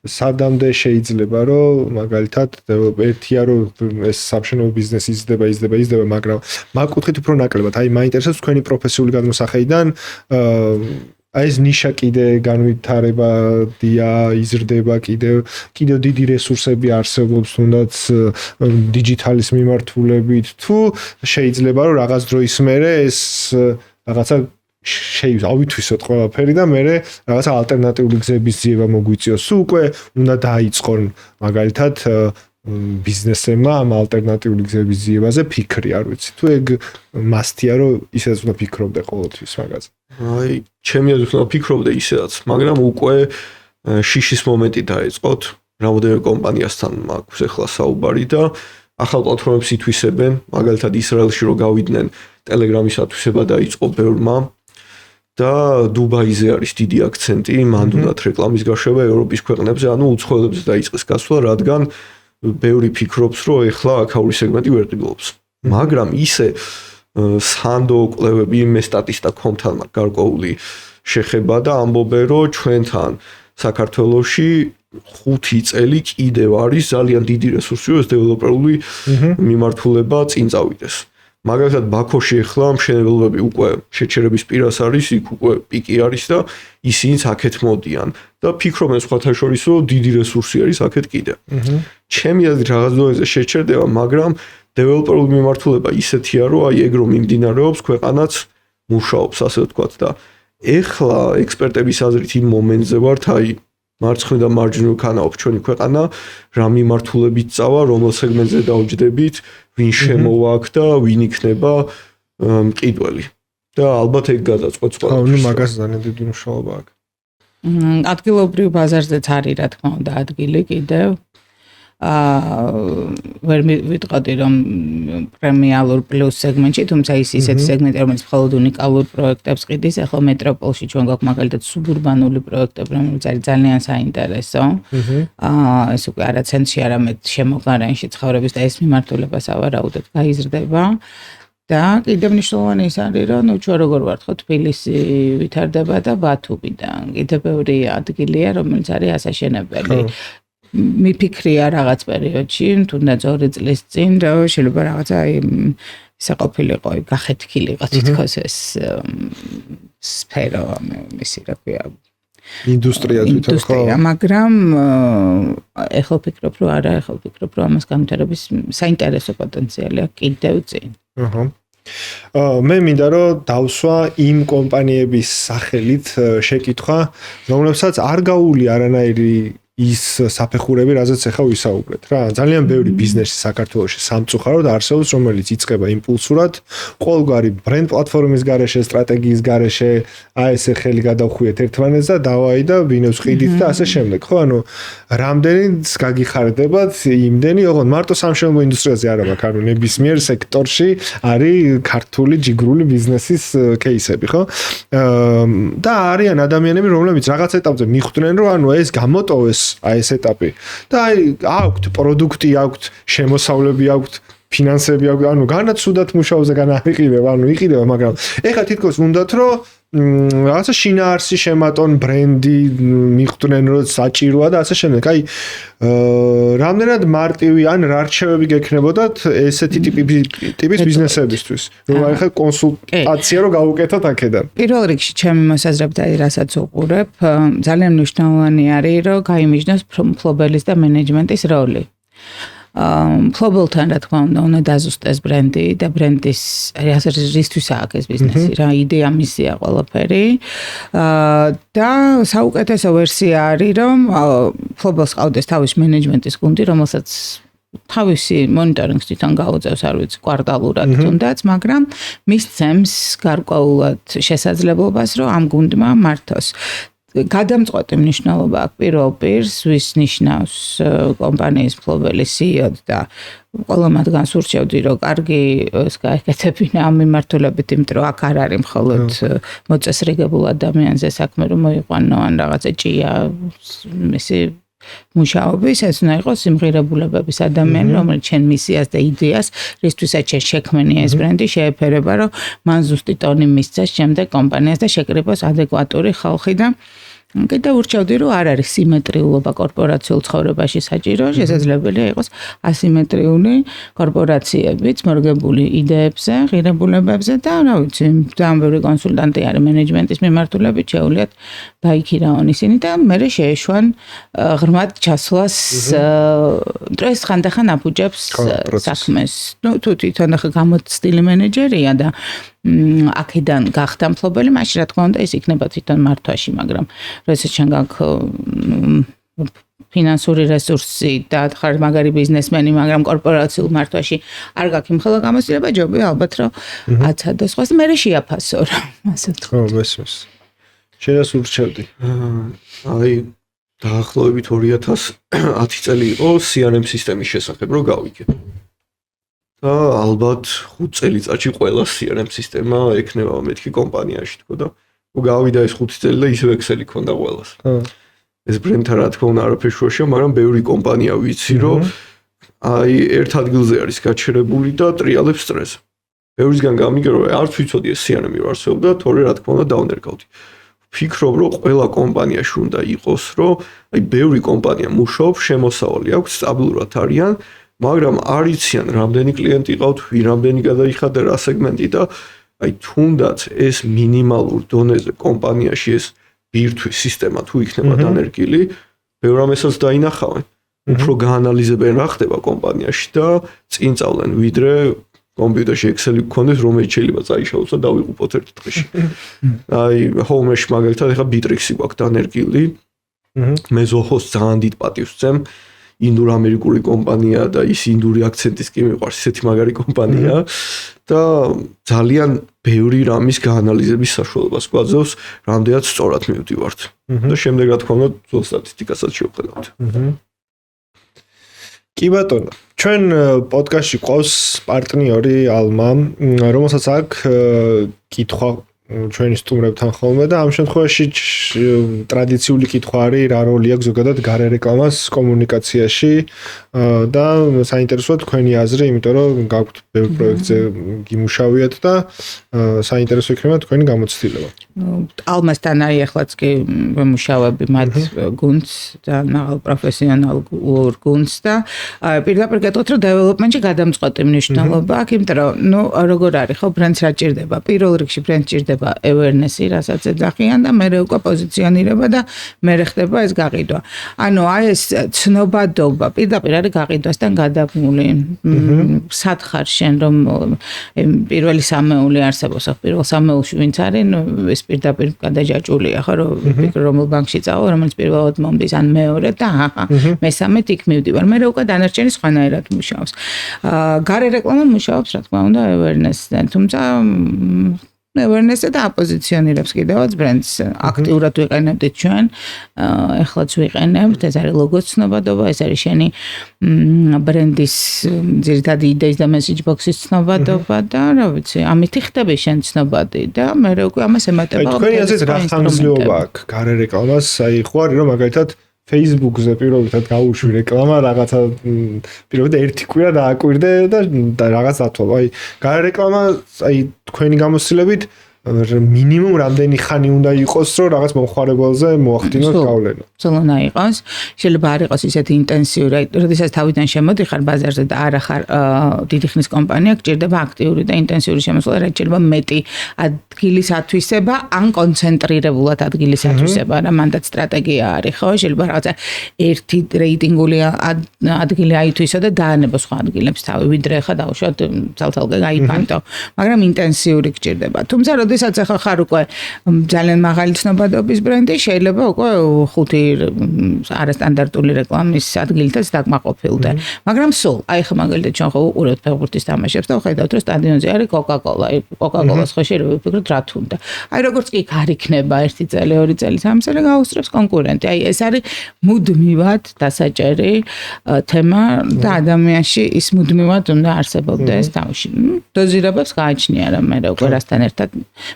სადამდე შეიძლება რომ მაგალითად ერთია რომ ეს სამშენებლო ბიზნესი იზრდება, მაგრამ მაგ კუთხით უფრო ნაკლებად. აი მაინტერესებს თქვენი პროფესიული გადმოსახედიდან აი ეს ნიშა კიდე განვითარებადია, იზრდება კიდევ დიდი რესურსები არსებობს, თუნდაც დიჯიტალის მიმართულებით, თუ შეიძლება რომ რაღაც დროის მერე ეს რაღაცა ავითვისოთ ყველაფერი და მე რაღაცა ალტერნატიული გზების ძიება მოგვიწიოს. უკვე უნდა დაიწყონ მაგალითად ბიზნესებმა ამ ალტერნატიული გზების ძიებაზე ფიქრი, არ ვიცი. თუ ეგ მასტია რომ ისედაც უნდა ფიქრობდე ყოველთვის მაგაზე. აი, ჩემი აზრით უნდა ფიქრობდე ისედაც, მაგრამ უკვე შიშის მომენტი დაიწყოთ. რამოდენიმე კომპანიასთან მაქვს ახლა საუბარი და ახალ პლატფორმებს ითვისებენ, მაგალითად ისრაელში რო გავიდნენ ტელეგრამის ათვისება დაიწყო ბევრმა. და დუბაიზე არის დიდი აქცენტი, მანდ უნდათ რეკლამის გაშვება ევროპის ქვეყნებზე, ანუ უცხოელებზე დაიწყეს გასვლა, რადგან ბევრი ფიქრობს, რომ ეხლა აქაური სეგმენტი ვერ ყიდულობს. მაგრამ ისე სანდო კვლევები მე სტატისტიკა.com-თან გარკვეული შეხება და ამბობენ, რომ ჩვენთან საქართველოში 5 წელი კიდევ არის ძალიან დიდი რესურსი, რომ ეს დეველოპერული მიმართულება წინ წავიდეს. მაგალითად ბაქოში ახლა მშენებლობები უკვე შეჩერების პირას არის, იქ უკვე პიკი არის და ისინიც აქეთ მოდიან და ფიქრობენ სხვათა შორის, რომ დიდი რესურსი არის აქეთ კიდე. ჩემი აზრით რაღაც დონეზე შეჩერდება, მაგრამ დეველოპერული მიმართულება ისეთია, რომ აი ეგ რომ მიმდინარეობს, ქვეყანაც მუშაობს, ასე ვთქვათ და ეხლა ექსპერტების აზრით იმ მომენტზე ვართ, აი მარცხნივ და მარჯვნივ ქანაობს ჩვენი ქვეყანა, რა მიმართულებით წავა, რომელ სეგმენტზე დავჯდებით, ვინ შემოვა აქ და ვინ იქნება მყიდველი. და ალბათ ეგ გადაწყვეტს ყველაფერს. მაგას ძალიან დიდი მნიშვნელობა აქვს. ადგილობრივ ბაზარზეც არის რა თქმა უნდა ადგილი კიდევ. ვერ ვიტყოდი რომ პრემიალურ პლუს სეგმენტში, თუმცა ისეთი სეგმენტი, რომელიც მხოლოდ უნიკალურ პროექტებს ყიდის, ახლა მეტროპოლში ჩვენ გვაქვს მაგალითად სუბურბანული პროექტები, რომელიც არის ძალიან საინტერესო. ეს უკვე არა ცენტრში, არამედ შემოგარენში ცხოვრების და ეს მიმართულება სავარაუდოდ გაიზრდება. და კიდევ მნიშვნელოვანი ის არის, რომ ჩვენ როგორ ვართ ხო თბილისი ვითარდება და ბათუმიდან. კიდევ ბევრი ადგილია, რომელიც არის ასაშენებელი. მიფიქრია რაღაც პერიოდში, თუნდაც 2 წლის წინ, რომ შეიძლება რაღაცა ისე ყოფილიყო, გახეთქილიყო თითქოს ეს სფერო, მისი რა ქვია, ინდუსტრია თვითონ ხო? მაგრამ ეხლა ვფიქრობ, რომ არა, ეხლა ვფიქრობ, რომ ამას განვითარების საინტერესო პოტენციალი აქვს კიდევ წინ. მე მინდა რომ დავსვა იმ კომპანიების სახელით შეკითხვა, რომლებსაც არ გაული არანაირი ის საფეხურები, რაზეც ახლა ვისაუბრეთ რა. ძალიან ბევრი ბიზნესი საქართველოში სამწუხაროდ არსებობს, რომელიც იწყება იმპულსურად, ყოველგვარი ბრენდ პლატფორმის გარეშე, სტრატეგიის გარეშე, აი ესე ხელი გადავხვიეთ ერთმანეთს და დავაი და ვინებს ყიდით და ასე შემდეგ. ხო, ანუ რამდენიც გაგიხარდებათ იმდენი, ოღონდ მარტო სამშენებლო ინდუსტრიაზე არა მაქვს, ანუ ნებისმიერ სექტორში არის ქართული ჯიგრული ბიზნესის кейსები, ხო? და არიან ადამიანები, რომლებიც რაღაც ეტაპზე მიხვდნენ, რომ ანუ ეს გამოტოვეს აი ეს ეტაპი და აი აქვთ პროდუქტი, აქვთ შემოსავლები, აქვთ ფინანსები, აქვთ, ანუ განაცუდად მუშაობს და განაიყიდება, ანუ იყიდება, მაგრამ ეხლა თითქოს უნდათ რომ რაღაცა შინაარსი შემატონ, ბრენდი მიხვდნენ, რომ საჭიროა და ასე შემდეგ. აი რამდენად მარტივი ან რა რჩევები გექნებოდათ ესეთი ტიპის ბიზნესებისთვის, რომ აი ხა კონსულტაცია რო გავუკეთოთ აქედან. პირველ რიგში ჩემი მოსაზრებით აი რასაც უყურებ, ძალიან მნიშვნელოვანი არის, რომ გაიმიჯნოს მფლობელის და მენეჯმენტის როლი. მფლობელთან რა თქმა უნდა დაზუსტეს ბრენდი და ბრენდის რისთვის აქვს ეს ბიზნესი, რა იდეა, მისია, ყველაფერი. და საუკეთესო ვერსია არის, რომ მფლობელს ყავდეს თავის მენეჯმენტის გუნდი, რომელსაც თავისი მონიტორინგს თვითონ გაუწევს, არ ვიცი, კვარტალურად თუნდაც, მაგრამ მისცემს გარკვეულად შესაძლებლობას, რომ ამ გუნდმა მართოს. გადამწყვეტი მნიშვნელობა აქვს პირველ პირს, ვის ნიშნავს კომპანიის მფლობელი CEO და ყველა მათგანს ურჩევდი, რომ კარგი ეს გაეკეთებინა ამ მიმართულებით, იმიტომ რომ აქ არ არის მხოლოდ მოწესრიგებულ ადამიანზე საქმე, რომ მოიყვანო ან რაღაცა ჭია მისი მუშაობის, ეს უნდა იყოს სიმღერებულებების ადამიანი, რომელიც ჩემ მისიას და იდეას, რისთვისაც შექმნია ეს ბრენდი, შეეფერება, რომ მან ზუსტი ტონი მისცეს შემდეგ კომპანიას და შეკრიბოს ადეკვატური ხალხი და კიდევ ურჩევდი, რომ არ არის სიმეტრიულობა კორპორაციულ ცხოვრებაში საჭირო, შესაძლებელია იყოს ასიმეტრიული კორპორაციებიც მორგებული იდეებზე, ღირებულებებზე და რა ვიცი, ძალიან ბევრი კონსულტანტი არის მენეჯმენტის მიმართულებით, შეუძლიათ დაიქირაონ ისინი და მერე შეეშვან ღრმად ჩასვლას დროის ხანდახან აფუჭებს საქმეს. თუ თვითონ ახლა გამოცდილი მენეჯერია და აქედან გახდა მფლობელი, მაშინ რა თქმა უნდა ის იქნება თვითონ მართვაში, მაგრამ როდესაც შენ გაქვს ფინანსური რესურსი და ხარ მაგარი ბიზნესმენი, მაგრამ კორპორაციულ მართვაში არ გაქვს იმხელა გამოცდილება, ჯობია ალბათ რომ აცადოს ხოლმე, მერე შეაფასო რა, ასე ვთქვი. ხო, მესმის. შენას ურჩევდი. აი დაახლოებით 2010 წელი იყო CRM სისტემის შესახებ რომ გავიგე. და ალბათ 5 წელიწადში ყველა CRM სისტემა ექნება მეთქი კომპანიაში თქო და გავიდა ეს 5 წელი და ისევ Excel-ი ქონდა ყველას. ეს ბრენდთან რა თქმა უნდა არაფერ შუაშია, მაგრამ ბევრი კომპანია ვიცი რომ აი ერთ ადგილზე არის გაჩერებული და ტრიალებს სტრესს. ბევრისგან გამიგე რომ არც ვიცოდი ეს CRM-ი რო არსებობდა, თორე რა თქმა უნდა დავნერგავდი. ვფიქრობ რომ ყველა კომპანიაში უნდა იყოს რომ აი ბევრი კომპანია მუშაობს, შემოსავალი აქვს, სტაბილურად არიან, მაგრამ არ იციან რამდენი კლიენტი ყავთ, ვინ რამდენი გადაიხადა რა სეგმენტი და აი თუნდაც ეს მინიმალურ დონეზე კომპანიაში ეს ბირთვის სისტემა თუ იქნება დანერგილი, ბევრ ამასაც დაინახავენ. უფრო გაანალიზებენ რა ხდება კომპანიაში და წინ წავლენ ვიდრე კომპიუტერში Excel-ი გქონდეს, რომელიც შეიძლება წაიშალოს და დავიღუპოთ ერთ დღეში. აი, Home-ში მაგალითად ეხლა Bittrex-ი გვაქვს დანერგილი. მე Zoho-ს ძალიან დიდ პატივს ვცემ. ინდურ-ამერიკული კომპანია და ის ინდური აქცენტის კი მიყვარს, ისეთი მაგარი კომპანია და ძალიან ბევრი რამის გაანალიზების საშუალებას გვაძლევს, რამდენად სწორად მივდივართ. და შემდეგ რა თქმა უნდა, ძველ სტატისტიკასაც შევხედავთ. კი ბატონო, ჩვენ პოდკასტში ყავს პარტნიორი ალმა, რომელსაც აქვს კითხვა ჩვენი სტუმრებთან ხოლმე და ამ შემთხვევაში ტრადიციული კითხვა არის, რა როლი აქვს ზოგადად გარე რეკლამას კომუნიკაციაში და საინტერესოა თქვენი აზრი, იმიტომ რომ გაქვთ ბევრ პროექტზე გიმუშავიათ და საინტერესო იქნება თქვენი გამოცდილება. ალმასთან აი ახლაც კი ვიმუშავები მათ გუნდს და მაღალ პროფესიონალ გუნდს და პირდაპირ გეტყვით რომ დეველოპმენტში გადამწყვეტი მნიშვნელობა აქვს, იმიტომ რომ ნუ როგორ არის ხო ბრენდს რა ჭირდება? პირველ რიგში ბრენდს ჭირდება awareness-ი, რასაც ეძახიან და მეორე უკვე პოზიციონირება და მეორე ხდება ეს გაყიდვა. ანუ აი ეს ცნობადობა პირდაპირ არის გაყიდვასთან გადაბმული. სათხარ შენ რომ პირველი სამეული არსებობს, პირველ სამეულში ვინც არის, ნუ ეს პირდაპირ გადაჯაჭულია ხო რომ ვფიქრობ რომელ ბანკში წავალ, რომელიც პირველად მომდის ან მეორე და მესამედ იქ მივდივარ. მე უკვე დანარჩენი სხვანაირად მუშაობს. გარე რეკლამა მუშაობს რა თქმა უნდა awareness-დან, თუმცა awareness-ზე და აპოზიციონირებს კიდევაც ბრენდს აქტიურად ვიყენებდით ჩვენ. ეხლაც ვიყენებთ, ეს არის ლოგოს ცნობადობა, ეს არის შენი ბრენდის ძირითადი იდეის და message box-ის ცნობადობა და რა ვიცი, ამითი ხდები შენ ცნობადი და მე უკვე ამას ემატება. თქვენი აზრით რა ხანგრძლივობა აქვს გარე რეკლამას? აი ხო არის რომ მაგალითად Facebook-ზე პირველად გაუშვი რეკლამა რაღაცა პირველად ერთი კვირა დააკვირდე და რაღაც დათვალა. აი გარე რეკლამა აი თქვენი გამოცდილებით მინიმუმ რამდენი ხანი უნდა იყოს რომ რაღაც მომხმარებელზე მოახდინოს გავლენა. სულონა იყოს, შეიძლება არ იყოს ისეთი ინტენსიური, როდესაც თავიდან შემოდიხარ ბაზარზე და არ ახარ დიდი ხნის კომპანია, გჭირდება აქტიური და ინტენსიური შემოსვლა, რაც შეიძლება მეტი ადგილის ათვისება ან კონცენტრირებულად ადგილის ათვისება, რა მანდაც სტრატეგია არის, ხო? შეიძლება რაღაცა ერთი რეიტინგული ადგილი აითვისო და დაანებო სხვა ადგილებს თავი, ვიდრე ხა დავუშვათ ცალ-ცალკე გაიფანტო, მაგრამ ინტენსიური გჭირდება. თუმცა როდესაც ახლა ხარ უკვე ძალიან მაღალი ცნობადობის ბრენდი, შეიძლება უკვე 5 არასტანდარტული რეკლამის ადგილითაც დაკმაყოფილდე. მაგრამ სულ, აი ხა მაგალითად ჩვენ ხო უყურებთ ფეხბურთის თამაშებს და ხედავთ რომ სტადიონზე არის Coca-Cola. აი Coca-Cola-ს ხო შეიძლება ვიფიქროთ რა თუნდა. აი როგორც კი არ იქნება 1 წელი, 2 წელი, 3 წელი გაუსწრებს კონკურენტი. აი ეს არის მუდმივად დასაჭერი თემა და ადამიანში ის მუდმივად უნდა არსებობდეს თავში. დოზირებებს გააჩნია რა მე უკვე რასთან ერთად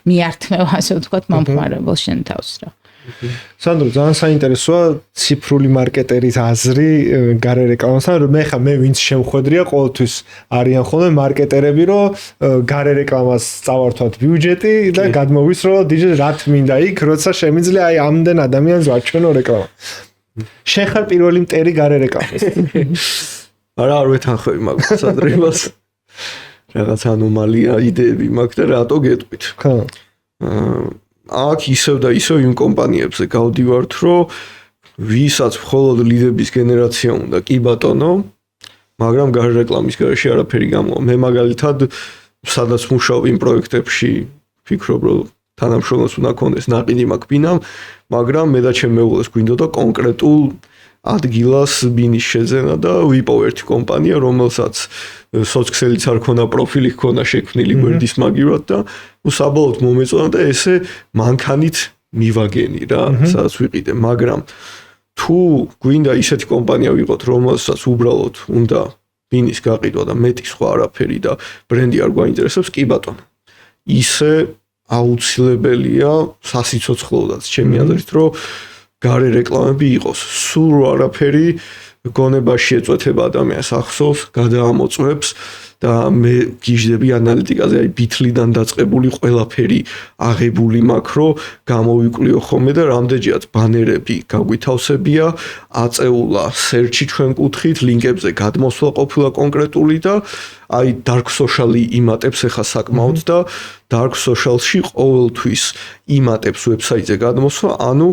მიართმევ ასე ვთქვათ მომხმარებელს შენ თავს რა. სანდრო, ძალიან საინტერესოა ციფრული მარკეტერის აზრი გარე რეკლამასთან, რომ მე ვინც შემხვედრია, ყოველთვის არიან ხოლმე მარკეტერები, რომ გარე რეკლამას წავართვათ ბიუჯეტი და გადმოვისროლოთ დიჯე რა მინდა იქ, როცა შემიძლია აი ამდენ ადამიანს ვაჩვენო რეკლამა. შენ ხარ პირველი მტერი გარე რეკლამას. არა, არ ვეთანხმები მაგას ადრებას. რაღაც ანომალია იდეები მაქვს და რატო გეტყვით? ხო. აქ ისევ და ისევ იმ კომპანიებზე გავდივართ, რომ ვისაც მხოლოდ ლიდების გენერაცია უნდა, კი ბატონო, მაგრამ გარე რეკლამის გარეშე არაფერი გამოვა. მე მაგალითად სადაც მუშაობ იმ პროექტებში, ფიქრობ, რომ თანამშრომლებს უნდა კონდეს ნაყიდი მაქვს ბინამ, მაგრამ მე და ჩემი მეუღლეს გვინდოდა კონკრეტულ ადგილას ბინის შეძენა და ვიპოვ ერთი კომპანია, რომელსაც სოციალიც არ ქონა, პროფილი ქონა შექმნილი გვერდის მაგივრად და საბოლოოდ მომეწონა და ესე მანქანით მივაგენი რა, სადაც ვიყიდე, მაგრამ თუ გვინდა ისეთი კომპანია ვიყოთ, რომელსაც უბრალოდ უნდა ბინის გაყიდვა და მეტი სხვა არაფერი და ბრენდი არ გვაინტერესებს, კი ბატონო. ისე აუცილებელია სასიცოცხლოდაც ჩემი აზრით, რომ გარე რეკლამები იყოს. სულ არაფერი გონებაში ეწვეთება ადამიანს ახსოვს, გადაამოწმებს და მე გიждები ანალიტიკაზე, აი ბითლიდან დაწყებული ყველაფერი აღებული მაქვს, რომ გამოვიკვლიო ხოლმე და რამდენჯერაც ბანერები გაგვითავსებია, აწეულა search-ი ჩვენ კუთხით, ლინკებზე გადმოსვლა ყოფილა კონკრეტული და აი dark social-ი იმატებს ახლა საკმაოდ და dark social-ში ყოველთვის იმატებს ვებსაიტზე გადმოსვლა, ანუ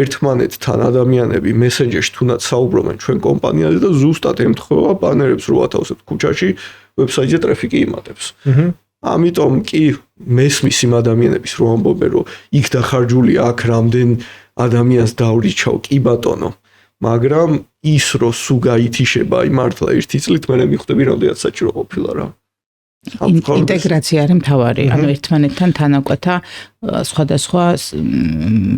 ერთმანეთთან ადამიანები messenger-ში თუნდაც საუბრობენ ჩვენ კომპანიაზე და ზუსტად ემთხვევა ბანერებს რო ათავსებთ ქუჩაში, ვებსაიტზე ტრაფიკი იმატებს. ამიტომ კი მესმის იმ ადამიანების რო ამბობენ, რომ იქ დახარჯული აქ რამდენ ადამიანს დავრიჩავ, კი ბატონო. მაგრამ ის რო სულ გაითიშება აი მართლა ერთი წლით მე მიხვდები რამდენად საჭირო ყოფილა რა. ინტეგრაცია არის მთავარი, ანუ ერთმანეთთან თანაკვეთა სხვადასხვა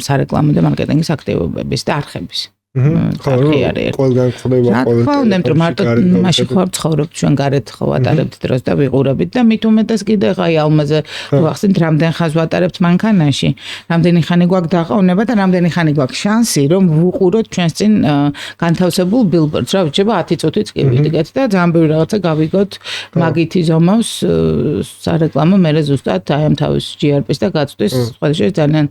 სარეკლამო და მარკეტინგის აქტივობების და არხების. ყველგან ხდება ყველგან რომ მარტო მაშინ ხო ცხოვრობთ ჩვენ გარეთ ხო ვატარებთ დროს და ვიყურებით და მით უმეტეს კიდე აი ალმაზე ვახსენთ რამდენ ხანს ვატარებთ მანქანაში რამდენი ხანი გვაქვს დაყოვნება და რამდენი ხანი გვაქვს შანსი რომ ვუყუროთ ჩვენს წინ განთავსებულ ბილბორდს რა ვიჭება 10 წუთიც კი ვიდგეთ და ძალიან ბევრი რაღაცა გავიგოთ მაგითი ზომავს სარეკლამო მე ზუსტად აი ამ თავის GRP-ს და გაწვდის სხვადასხვა ძალიან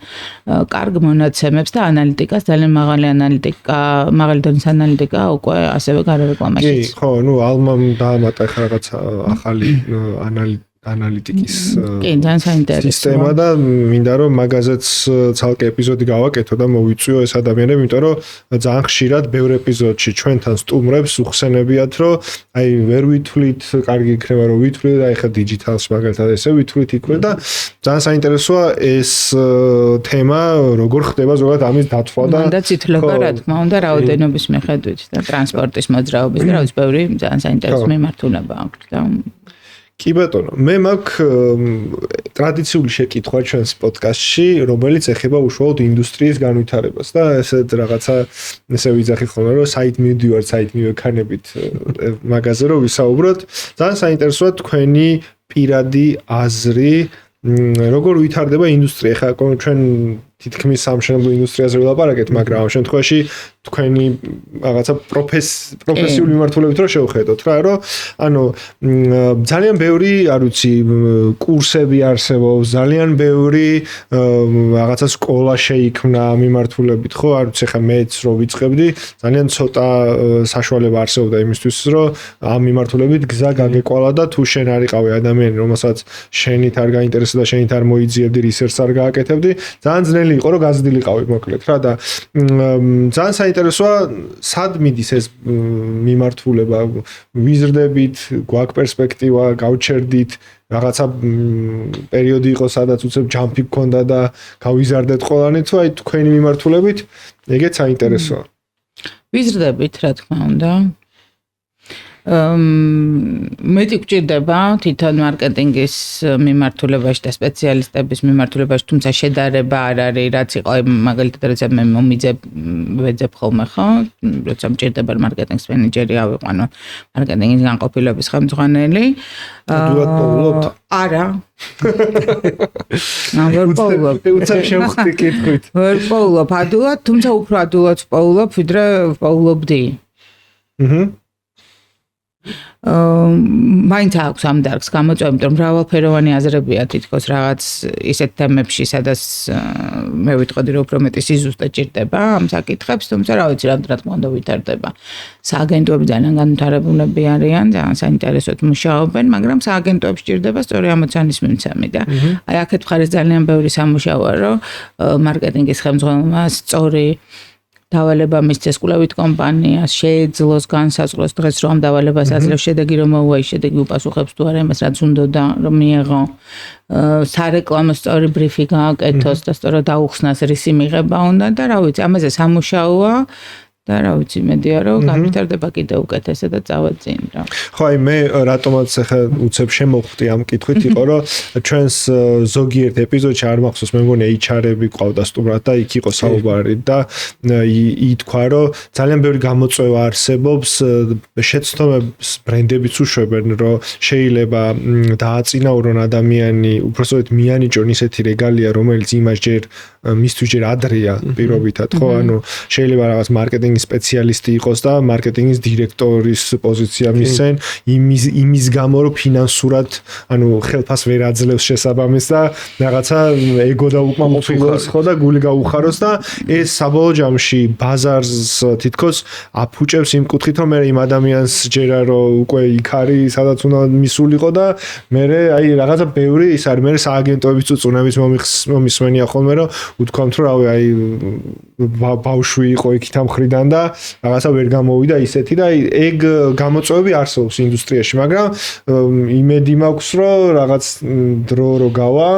კარგ მონაცემებს და ანალიტიკას ძალიან მაღალი ანალიტიკა მაღალი დონის ანალიტიკა უკვე ასევე გარემოკლამაში. კი, ხო, ნუ ალმამ დაამატა ხა რაღაცა ახალი ანალიტიკის სისტემა და მინდა რომ მაგაზეც ცალკე ეპიზოდი გავაკეთო და მოვიწვიო ეს ადამიანები, იმიტომ რომ ძალიან ხშირად ბევრ ეპიზოდში ჩვენთან სტუმრებს უხსენებიათ, რომ აი ვერ ვითვლით, კარგი იქნება რომ ვითვლით და ეხა დიჯიტალს მაგალითად ესე ვითვლით იქვე და ძალიან საინტერესოა ეს თემა, როგორ ხდება ზოგადად ამის დათვლა და და ცითლება რა თქმა უნდა რაოდენობის მიხედვით და ტრანსპორტის მოძრაობის და რა ვიცი ბევრი ძალიან საინტერესო მიმართულება აქვს და კი ბატონო, მე მაქვს ტრადიციული შეკითხვა ჩვენს პოდკასტში, რომელიც ეხება უშუალოდ ინდუსტრიის განვითარებას და ესეთ რაღაცა ესე ვიძახი ხოლმე, რომ საით მივდივართ, საით მივექანებით მაგაზე რომ ვისაუბროთ. ძალიან საინტერესოა თქვენი პირადი აზრი, როგორ ვითარდება ინდუსტრია. ხა ჩვენ თითქმის სამშენებლო ინდუსტრიაზე ვილაპარაკეთ, მაგრამ ამ შემთხვევაში თქვენი რაღაცა პროფესიული მიმართულებით რო შევხედოთ რა, რომ ანუ ძალიან ბევრი, არ ვიცი, კურსები არსებობს, ძალიან ბევრი რაღაცა სკოლა შეიქმნა მიმართულებით, ხო, არ ვიცი, ხა მეც რო ვიწყებდი, ძალიან ცოტა საშუალება არსებობდა იმისთვის, რომ ამ მიმართულებით გზა გაგეკვალა და თუ შენ არიყავი ადამიანი, რომელსაც შენით არ გაინტერესდა და შენით არ მოიძიებდი, რისერჩს არ გააკეთებდი, ძალიან ძნელი იყო რომ გაზრდილიყავი მოკლედ რა და ძალიან საინტერესოა სად მიდის ეს მიმართულება ვიზრდებით გვაქვს პერსპექტივა გავჩერდით რაღაცა პერიოდი იყო სადაც უცებ ჯამპი გქონდა და გავიზარდეთ ყველანი თუ აი თქვენი მიმართულებით ეგეც საინტერესოა ვიზრდებით რა თქმა უნდა მეტი გვჭირდება თვითონ მარკეტინგის მიმართულებაში და სპეციალისტების მიმართულებაში, თუმცა შედარება არ არის, რაც იყო მაგალითად როცა მე ვეძებ ხოლმე ხო, როცა მჭირდება მარკეტინგის მენეჯერი ავიყვანო მარკეტინგის განყოფილების ხელმძღვანელი. არა. ვერ პოულობ. უცებ შევხვდი კითხვით. ვერ პოულობ ადულად, თუმცა უფრო ადულად პოულობ, ვიდრე პოულობდი. მაინც აქვს ამ დარგს გამოწვევა, იმიტომ რომ მრავალფეროვანი აზრებია თითქოს რაღაც ისეთ თემებში, სადაც მე ვიტყოდი რომ უფრო მეტი სიზუსტე ჭირდება ამ საკითხებს, თუმცა რა ვიცი, რამდენად მონდა ვითარდება. სააგენტოები ძალიან განვითარებულები არიან, ძალიან საინტერესოდ მუშაობენ, მაგრამ სააგენტოებში ჭირდება სწორი ამოცანის მიმცემი და აი აქეთ მხარეს ძალიან ბევრი სამუშაოა, რომ მარკეტინგის ხელმძღვანელმა სწორი დავალება მისცეს კვლევით კომპანიას შეეძლოს განსაზღვროს დღეს რომ დავალებას აძლევს შედეგი რომ მოუვაი შედეგი უპასუხებს თუ არა იმას რაც უნდა რომ მიიღო სარეკლამო სწორი ბრიფი გააკეთოს და სწორად აუხსნას რისი მიღება უნდა და რა ვიცი ამაზე სამუშაოა და რა ვიცი მედია რომ განვითარდება კიდევ უკეთესად და წავეწინ რა. ხო აი მე რატომაც ახლა უცებ შემოვხვდი ამ კითხვით იყო რომ ჩვენს ზოგიერთ ეპიზოდში არ მახსოვს მე მგონი HR-ები ყავდა სტუმრად და იქ იყო საუბარი და ითქვა რომ ძალიან ბევრი გამოწვევა არსებობს შეცდომებს ბრენდებიც უშვებენ რომ შეიძლება დააწინაურონ ადამიანი უბრალოდ მიანიჭონ ისეთი რეგალია რომელიც იმას ჯერ მისთვის ჯერ ადრეა პირობითად ხო ანუ შეიძლება რაღაც მარკეტინგ მარკეტინგის სპეციალისტი იყოს და მარკეტინგის დირექტორის პოზიცია მისცენ იმის გამო რომ ფინანსურად ანუ ხელფას ვერ აძლევს შესაბამის და რაღაცა ეგო და უკმაყოფილებას ხო და გული გაუხაროს და ეს საბოლოო ჯამში ბაზარს თითქოს აფუჭებს იმ კუთხით რომ მე იმ ადამიანს ჯერა რომ უკვე იქ არის სადაც უნდა მისულიყო და მე აი რაღაცა ბევრი ის არის მე სააგენტოების უწუნების მომისმენია ხოლმე რომ უთქვამთ რომ რავი აი ბავშვი იყო იქით ამ ხრიდან და რაღაცა ვერ გამოვიდა ისეთი და ეგ გამოწვევები არსებობს ინდუსტრიაში მაგრამ იმედი მაქვს რომ რაღაც დრო რო გავა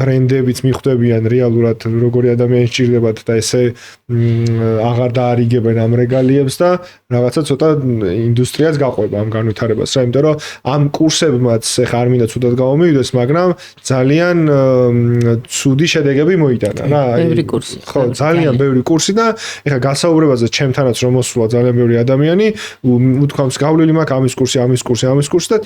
ბრენდებიც მიხვდებიან რეალურად როგორი ადამიანი სჭირდებათ და ესე აღარ დაარიგებენ ამ რეგალიებს და რაღაცა ცოტა ინდუსტრიაც გაყვება ამ განვითარებას რა იმიტომ რომ ამ კურსებმაც ეხა არ მინდა ცუდად გამომივიდეს მაგრამ ძალიან ცუდი შედეგები მოიტანა რა ბევრი კურსი ხო ძალიან ბევრი კურსი და ეხა გასაუბრებაზე ჩემთანაც რომ მოსულა ძალიან ბევრი ადამიანი უთქვამს გავლილი მაქვს ამის კურსი და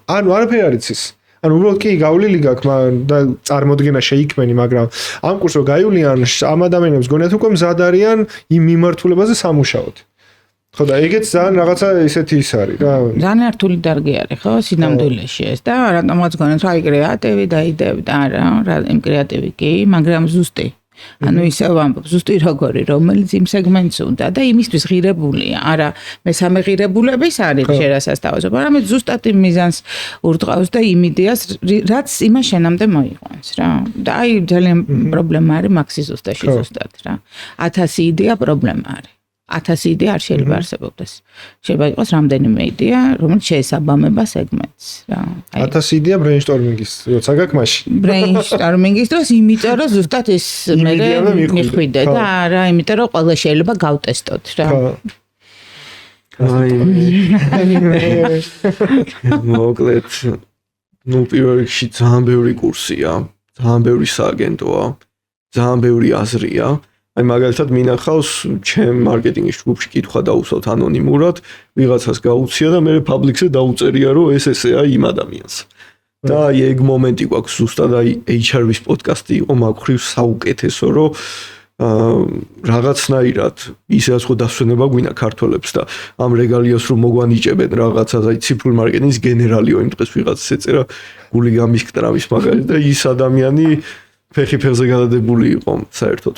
ანუ არაფერი არ იცის ანუ უბრალოდ კი გავლილი გაქვს და წარმოდგენა შეიქმენი მაგრამ ამ კურსს რო გაივლიან ამ ადამიანებს გონიათ უკვე მზად არიან იმ მიმართულებაზე სამუშაოდ ხო და ეგეც ძალიან რაღაცა ისეთი ის არის რა ძალიან რთული დარგი არის ხო სინამდვილეში ეს და რატომაც გონიათ რა კრეატივი და იდეები და არა იმ კრეატივი კი მაგრამ ზუსტი ანუ ისე ვამბობ ზუსტი როგორი რომელიც იმ სეგმენტს უნდა და იმისთვის ღირებულია არა მესამე ღირებულების არის შერასასთავაზო არამედ ზუსტად იმ მიზანს ურტყავს და იმ იდეას რაც იმას შენამდე მოიყვანს რა და აი ძალიან პრობლემა არის მაქსი ზუსტად რა 1000 იდეა პრობლემა არის 1000 იდეა არ შეიძლება არსებობდეს. შეიძლება იყოს რამდენიმე იდეა, რომელიც შეესაბამება სეგმენტს, რა. 1000 იდეა ბრეინსტორმინგის, როცა გაქვს მაშინ. ბრეინსტორმინგის დროს იმიტომ რომ ზუსტად ეს მე მიხვიდე და არა, იმიტომ რომ ყველა შეიძლება გავტესტოთ, რა. მოკლედ, ну პირველ რიგში ძალიან ბევრი კურსია, ძალიან ბევრი სააგენტოა, ძალიან ბევრი აზრია. აი მაგალითად მინახავს ჩემ მარკეტინგის ჯგუფში კითხვა დაუსვათ ანონიმურად, ვიღაცას გაუცია და მე პაბლიკზე დაუწერია რომ ეს ესეა იმ ადამიანს. და აი ეგ მომენტი გვაქვს ზუსტად აი HR-ის პოდკასტი იყო მაგხრივ საუკეთესო რომ რაღაცნაირად ისეაც ხო დასვენება გვინდა ქართველებს და ამ რეგალიას რომ მოგვანიჭებენ რაღაცას აი ციფრულ მარკეტინგის გენერალიო იმ დღეს ვიღაცას ეწერა გული გამისკდა ის მაგალითად და ის ადამიანი ფეხი ფეხზე გადადებული იყო საერთოდ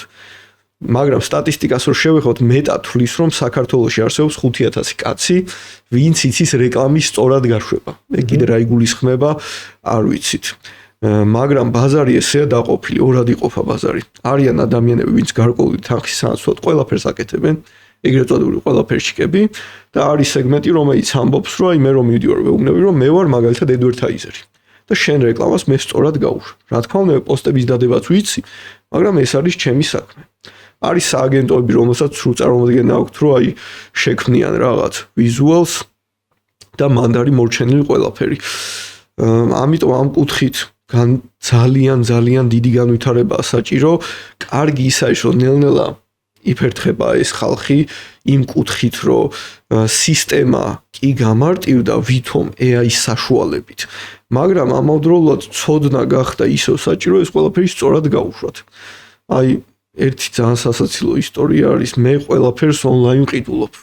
მაგრამ სტატისტიკას რო შევეხოთ მეტად თვლის რომ საქართველოში არსებობს 5000 კაცი ვინც იცის რეკლამის სწორად გაშვება მე კიდე რა იგულისხმება არ ვიცით მაგრამ ბაზარი ესეა დაყოფილი ორად იყოფა ბაზარი არიან ადამიანები ვინც გარკვეული თანხის სანაცვლოდ ყველაფერს აკეთებენ ეგრეთ წოდებული ყველაფერშიკები და არის სეგმენტი რომელიც ამბობს რომ აი მე რომ მივიდივარ ვეუბნები რომ მე ვარ მაგალითად advertiser და შენ რეკლამას მე სწორად გავუშვ რა თქმა უნდა პოსტების დადებაც ვიცი მაგრამ ეს არის ჩემი საქმე არის სააგენტოები რომელსაც სრულ წარმოდგენა აქვთ რომ აი შექმნიან რაღაც ვიზუალს და მანდარი მორჩენილი ყველაფერი ამიტომ ამ კუთხით ძალიან დიდი განვითარებაა საჭირო კარგი ისა ის რომ ნელ-ნელა იფერთხება ეს ხალხი იმ კუთხით რომ სისტემა კი გამარტივდა ვითომ AI-ის საშუალებით მაგრამ ამავდროულად ცოდნა გახდა ისო საჭირო ეს ყველაფერი სწორად გაუშვათ აი ერთი ძალიან სასაცილო ისტორია არის მე ყველაფერს ონლაინ ვყიდულობ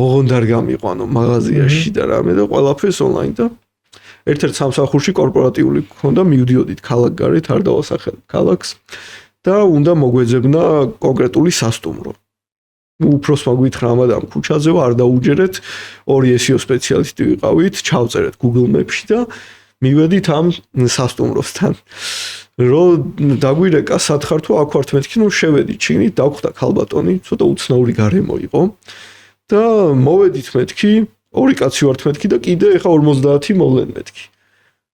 ოღონდ არ გამიყვანო მაღაზიაში და რამე და ყველაფერს ონლაინ და ერთ-ერთ სამსახურში კორპორატიული გქონდა მივდიოდით ქალაქგარეთ არ დავასახელებ ქალაქს და უნდა მოგვეძებნა კონკრეტული სასტუმრო უფროსმა გვითხრა ამ ამ ქუჩაზე არ დაუჯერეთ ორი SEO სპეციალისტი ვიყავით ჩავწერეთ Google Maps-ში და მივედით ამ სასტუმროსთან რომ დაგვირეკა სათხარ თუ აქ ვართ მეთქი ნუ შევედი ჩინით დავხვდა ქალბატონი ცოტა უცნაური გარემო იყო და მოვედით მეთქი ორი კაცი ვართ მეთქი და კიდე ეხა 50 მოვლენ მეთქი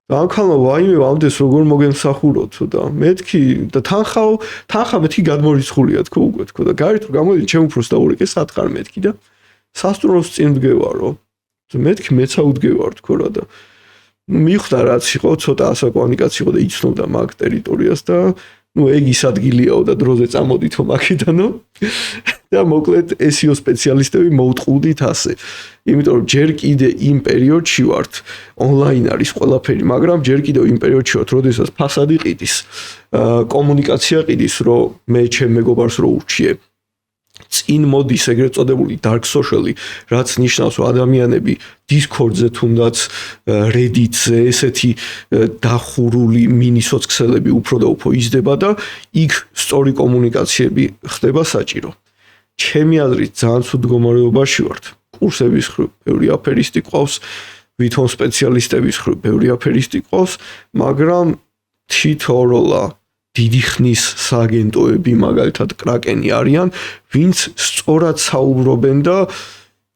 და ამ ქალმა ვაიმე ვამდეს როგორ მოგემსახუროთ და მეთქი და თანხა მეთქი გადმორიცხულია თქო უკვე თქო და გარეთ რომ გამოდი ჩემ უფროს დაურეკე სათხარ მეთქი და სასტუმროს წინ ვდგევარო მეთქი მეცა ვდგევარ თქო რა და მიხვდა რაც იყო ცოტა ასაკოვანიკაცი იყო და იცნობდა მაგ ტერიტორიას და ნუ ეგ ის ადგილიაო და დროზე წამოდითო მაგიდანო და მოკლედ SEO სპეციალისტები მოუტყუდით ასე იმიტომ რომ ჯერ კიდე იმ პერიოდში ვართ ონლაინ არის ყველაფერი მაგრამ ჯერ კიდე იმ პერიოდში ვართ როდესაც ფასადი ყიდის კომუნიკაცია ყიდის რომ მე ჩემ მეგობარს რო ურჩიე წინ მოდის ეგრეთ წოდებული dark social-ი, რაც ნიშნავს, რომ ადამიანები Discord-ზე თუნდაც Reddit-ზე ესეთი დახურული მინი-სოციალები უფრო და უფრო იზრდება და იქ სწორი კომუნიკაციები ხდება საჭირო. ჩემი აზრით ძალიან ცუდ მდგომარეობაში ვართ. კურსების ხრივ ბევრი აფერისტი ყავს, ვითომ სპეციალისტების ხრივ ბევრი აფერისტი ყავს, მაგრამ თითოეულა დიდი ხნის სააგენტოები მაგალითად კრაკენი არიან, ვინც სწორად საუბრობენ და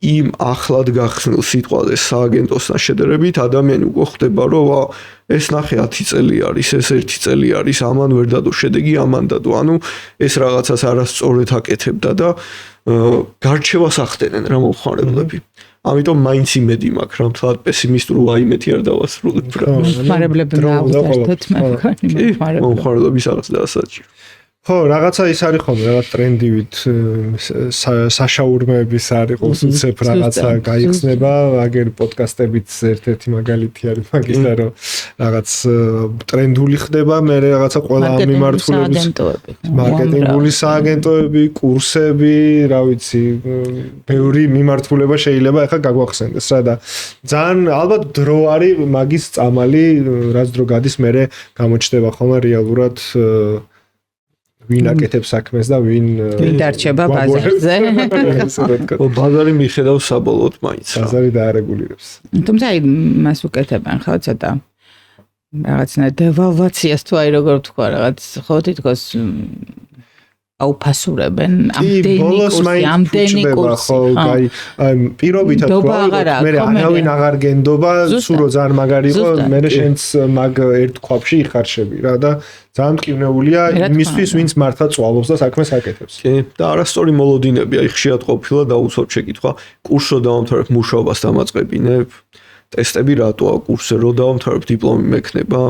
იმ ახლად გახსნილ სიტყვაზე სააგენტოსთან შედარებით ადამიანი უკვე ხვდება, რომ ეს ნახე 10 წელი არის, ეს 1 წელი არის, ამან ვერ დადო შედეგი, ამან დადო. ანუ ეს რაღაცას არასწორად აკეთებდა და გარჩევას ახდენენ რა მომხმარებლები. ამიტომ მაინც იმედი მაქვს, რომ თლად პესიმისტურ ვაიმეთი არ დავასრულებ რა. მომხმარებლები ნაუღდათ მე მქონი მომხმარებლების რაღაც დასაჭირო. ხო, რაღაცა ის არის ხოლმე, რაღაც ტრენდივით საშაურმეების არის უცებ რაღაცა გაიხსნება, აგერ პოდკასტებით ერთ-ერთი მაგალითი არის მაგისა, რომ რაღაც ტრენდული ხდება, მე რაღაცა ყველა მიმართულების მარკეტინგული სააგენტოები, კურსები, რა ვიცი, ბევრი მიმართულება შეიძლება ახლა გაგვახსენდეს რა და ძალიან ალბათ დრო არის მაგის წამალი, რაც დრო გადის, მე გამოჩნდება ხოლმე რეალურად ვინ აკეთებს საქმეს და ვინ დარჩება ბაზარზე. ბაზარი მიხედავს საბოლოოდ მაინც. ბაზარი დაარეგულირებს. თუმცა მას უკეთებენ ხო ცოტა რაღაცნაირ დევალვაციას თუ აი როგორ თქვა რაღაც ხო თითქოს აუფასურებენ ამდენი კურსი. აი პირობითად თქვა მე არავინ აღარ გენდობა, სულ რო ძალიან მაგარი იყო, მე შენც მაგ ერთ ქვაბში იხარშები რა და ძალიან მტკივნეულია იმისთვის, ვინც მართლა წვალობს და საქმეს აკეთებს. კი, და არასწორი მოლოდინები, აი ხშირად ყოფილა დაუცობ შეკითხვა, კურსო დავამთავრებ, მუშაობას დამაწყებინებ, ტესტები რატოა კურსზე, რო დავამთავრებ, დიპლომი მექნება,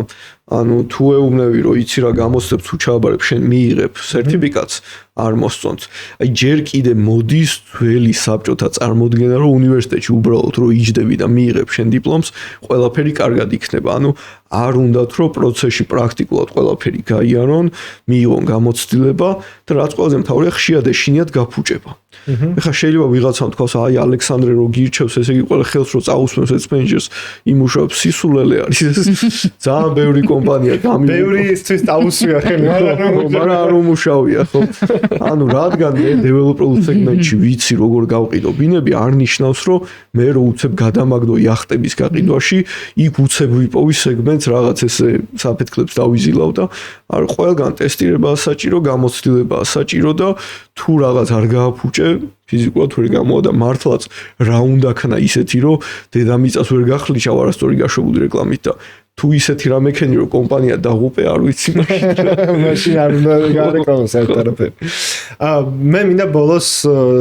ანუ თუ ეუბნები, რომ იცი რა გამოსცემ, თუ ჩააბარებ, შენ მიიღებ სერტიფიკატს, არ მოსწონთ. აი ჯერ კიდე მოდის ძველი საბჭოთა წარმოდგენა, რომ უნივერსიტეტში უბრალოდ რო იჯდები და მიიღებ შენ დიპლომს, ყველაფერი კარგად იქნება. ანუ არ უნდათ რომ პროცესში პრაქტიკულად ყველაფერი გაიარონ, მიიღონ გამოცდილება და რაც ყველაზე მთავარია, ხშირად ეშინიათ გაფუჭება. ეხლა შეიძლება ვიღაცამ თქვას, აი ალექსანდრე რო გირჩევს, ესე იგი ყველა ხელს რო წაუსმენს ეს მენეჯერს, იმუშავებს სისულელე არის. ძალიან ბევრი კომპანია გამი. ბევრი ისთვის დაუსვია ხელი, მაგრამ არ უმუშავია ხო? ანუ რადგან მე დეველოპერულ სეგმენტში ვიცი როგორ გავყიდო ბინები, არ ნიშნავს რომ მე რო უცებ გადამაგდო იახტების გაყიდვაში, იქ უცებ ვიპოვი სეგმენტს რაღაც ესე საფეთქლებს დავიზილავ და არ ყველგან ტესტირებაა საჭირო, გამოცდილებაა საჭირო და თუ რაღაც არ გააფუჭე ფიზიკურად ვერ გამოვა და მართლაც რა უნდა ქნა ისეთი რომ დედამიწას ვერ გახლიჩავ არასწორი გაშვებული რეკლამით და თუ ისეთი რამე ქენი რომ კომპანია დაღუპე არ ვიცი მაშინ არ უნდა გარეკავოს საერთოდ. მე მინდა ბოლოს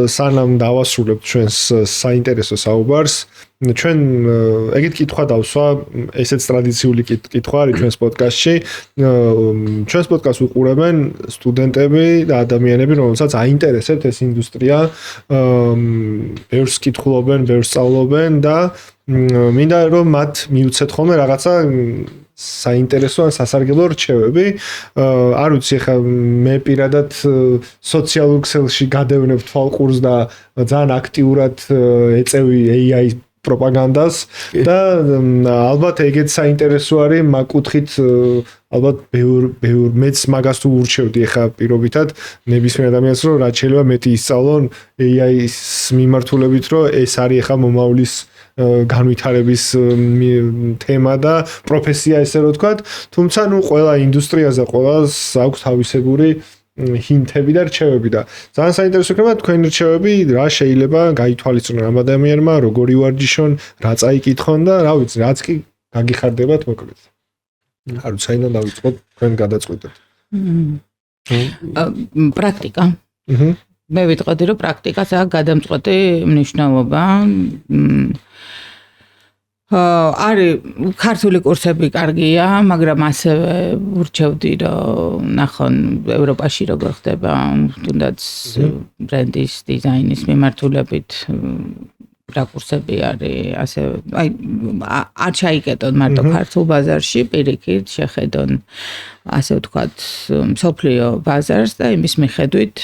სანამ დავასრულებ ჩვენს საინტერესო საუბარს, ჩვენ ეგეთ კითხვა დავსვა, ესეც ტრადიციული კითხვა არის ჩვენს პოდკასტში. ჩვენს პოდკასტს უყურებენ სტუდენტები და ადამიანები, რომელსაც აინტერესებთ ეს ინდუსტრია, ბევრს კითხულობენ, ბევრს სწავლობენ და მინდა რომ მათ მიუცეთ ხოლმე რაღაცა საინტერესო ან სასარგებლო რჩევები. არ ვიცი, ხა მე პირადად სოციალურ ქსელში გადევნებ თვალყურს და ძალიან აქტიურად ეწევი AI პროპაგანდას და ალბათ ეგეც საინტერესო არის მაგ კუთხით ალბათ ბევრ მეც მაგას თუ ურჩევდი ხა პირობითად ნებისმიერ ადამიანს რომ რაც შეიძლება მეტი ისწავლონ AI-ის მიმართულებით რომ ეს არის ხა მომავლის განვითარების თემა და პროფესია ესე რომ ვთქვათ, თუმცა ნუ ყველა ინდუსტრიაზე ყველას აქვს თავისებური ჰინტები და რჩევები და ძალიან საინტერესო იქნება თქვენი რჩევები, რა შეიძლება გაითვალისწინონ ამ ადამიანმა, როგორი ვარჯიშონ, რა წაიკითხონ და რა ვიცი, რაც კი გაგიხარდებათ მოკლედ. არ ვიცი, საიდან დავიწყოთ თქვენ გადაწყვეტეთ. პრაქტიკა. მე ვიტყოდი რომ პრაქტიკას აქვს გადამწყვეტი მნიშვნელობა. არის ქართული კურსები კარგია, მაგრამ ასევე ურჩევდი რომ ნახონ ევროპაში როგორ ხდება, თუნდაც ბრენდის დიზაინის მიმართულებით რა კურსები არის, ასე აი არ ჩაიკეტონ მარტო ქართულ ბაზარში, პირიქით შეხედონ ასე ვთქვათ, მსოფლიო ბაზარს და იმის მიხედვით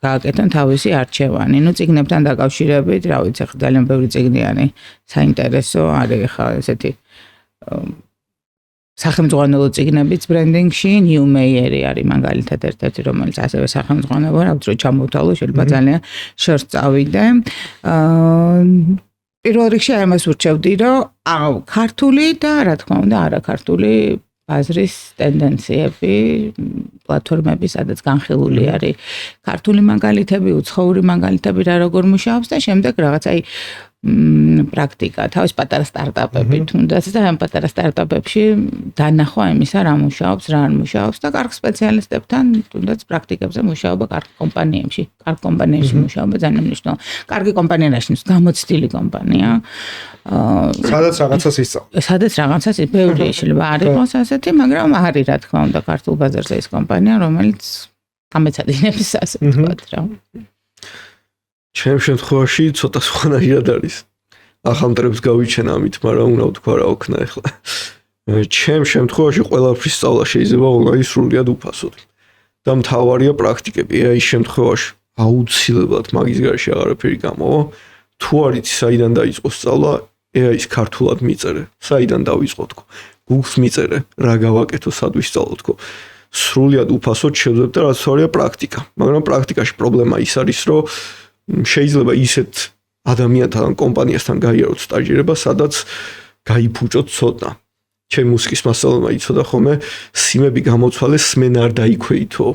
გააკეთონ თავისი არჩევანი. ნუ წიგნებთან დაკავშირებით, რა ვიცი, ხა ძალიან ბევრი წიგნიანი საინტერესო არის ხა ესეთი სახელმძღვანელო წიგნებიც ბრენდინგში, New Meyer-ი არის მაგალითად ერთ-ერთი, რომელიც ასევე სახელმძღვანელო, რა ვიცი, ჩამოვთვალო, შეიძლება ძალიან შორს წავიდე. პირველ რიგში ამას ვურჩევდი, რომ ქართული და რა თქმა უნდა, არაქართული ბაზრის ტენდენციები, პლატფორმები, სადაც განხილული არის ქართული მაგალითები, უცხოური მაგალითები რა როგორ მუშაობს და შემდეგ რაღაც აი პრაქტიკა, თავის პატარა სტარტაპები თუნდაც და ამ პატარა სტარტაპებში დანახვა იმისა, რა მუშაობს, რა არ მუშაობს და კარგ სპეციალისტებთან თუნდაც პრაქტიკებზე მუშაობა კარგ კომპანიებში. კარგ კომპანიებში მუშაობა ძალიან მნიშვნელოვანია. კარგი კომპანია რაშინს გამოცდილი კომპანია. სადაც რაღაცას ისწავლე. სადაც რაღაცას ბევრი შეიძლება არ იყოს ასეთი, მაგრამ არის რა თქმა უნდა ქართულ ბაზარზე ის კომპანია, რომელიც ამეცადინებს ასე ვთქვათ რა. ჩემ შემთხვევაში ცოტა სხვანაირად არის. ახალმწრებს გავიჩენა ამით, მაგრამ უნდა ვთქვა რა ოქნა ახლა. ჩემ შემთხვევაში ყველაფრის სწავლა შეიძლება ონლაინ სრულიად უფასოდ. და მთავარია პრაქტიკები. AI შემთხვევაში აუცილებლად მაგის გარშე აღარაფერი გამოვა. თუ არ იცი საიდან დაიწყო სწავლა, AI-ს ქართულად მიწერე. საიდან დავიწყო თქო. Google-ს მიწერე, რა გავაკეთო, სად ვისწავლო თქო. სრულიად უფასოდ შევძებ და რაც თორია პრაქტიკა. მაგრამ პრაქტიკაში პრობლემა ის არის, რომ შეიძლება ისეთ ადამიანთან, კომპანიასთან გაიაროთ სტაჟირება, სადაც გაიფუჭოთ ცოდნა. ჩემი მუსიკის მასწავლებელმა იცოდა ხოლმე, სიმები გამოცვალე, სმენა არ დაიქვეითო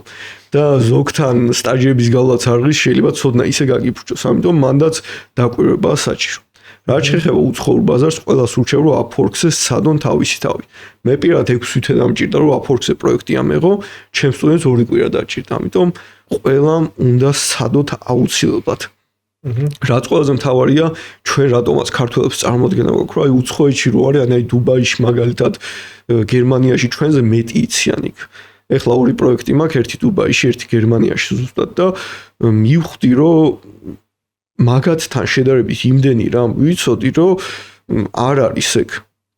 და ზოგთან სტაჟირების გავლაც არ არის, შეიძლება ცოდნა ისე გაგიფუჭოს, ამიტომ მანდაც დაკვირვებაა საჭირო. რაც შეეხება უცხოურ ბაზარს, ყველას ურჩევ, რომ Upwork-ზე სცადონ თავისი თავი. მე პირადად 6 თვე დამჭირდა, რომ Upwork-ზე პროექტი ამეღო, ჩემს სტუდენტს 2 კვირა დაჭირდა, ამიტომ ყველამ უნდა სცადოთ აუცილებლად. რაც ყველაზე მთავარია, ჩვენ რატომაც ქართველებს წარმოადგენა გვაქვს, რომ აი უცხოეთში რო არის, აი დუბაიში მაგალითად, გერმანიაში ჩვენზე მეტი იციან იქ. ეხლა 2 პროექტი მაქვს, ერთი დუბაიში, ერთი გერმანიაში ზუსტად და მივხვდი, რომ მაგათთან შედარებით იმდენი რამ ვიცოდი, რომ არ არის ეგ.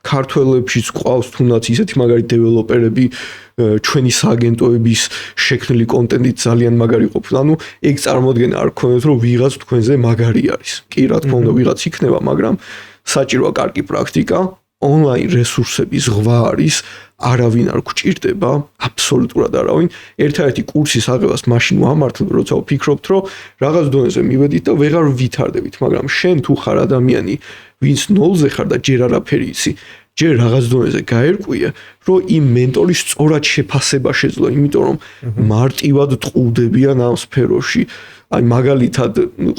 ქართველებშიც ყავს თუნდაც ისეთი მაგარი დეველოპერები, ჩვენი სააგენტოების შექმნილი კონტენტით ძალიან მაგარი ყოფილა. ანუ ეგ წარმოადგენა არ გქონდეთ, რომ ვიღაც თქვენზე მაგარი არის. კი, რა თქმა უნდა, ვიღაც იქნება, მაგრამ საჭიროა კარგი პრაქტიკა, ონლაინ რესურსები ზღვა არის, არავინ არ გჭირდება, აბსოლუტურად არავინ. ერთ-ერთი კურსის აღებას მაშინ ვამართლებ, როცა ვფიქრობთ, რომ რაღაც დონეზე მივედით და ვეღარ ვითარდებით, მაგრამ შენ თუ ხარ ადამიანი, ვინც ნოლზე ხარ და ჯერ არაფერი იცი, ჯერ რაღაც დონეზე გაერკვია, რომ იმ მენტორის სწორად შეფასება შეძლო, იმიტომ რომ მარტივად ტყუდებიან ამ სფეროში. აი მაგალითად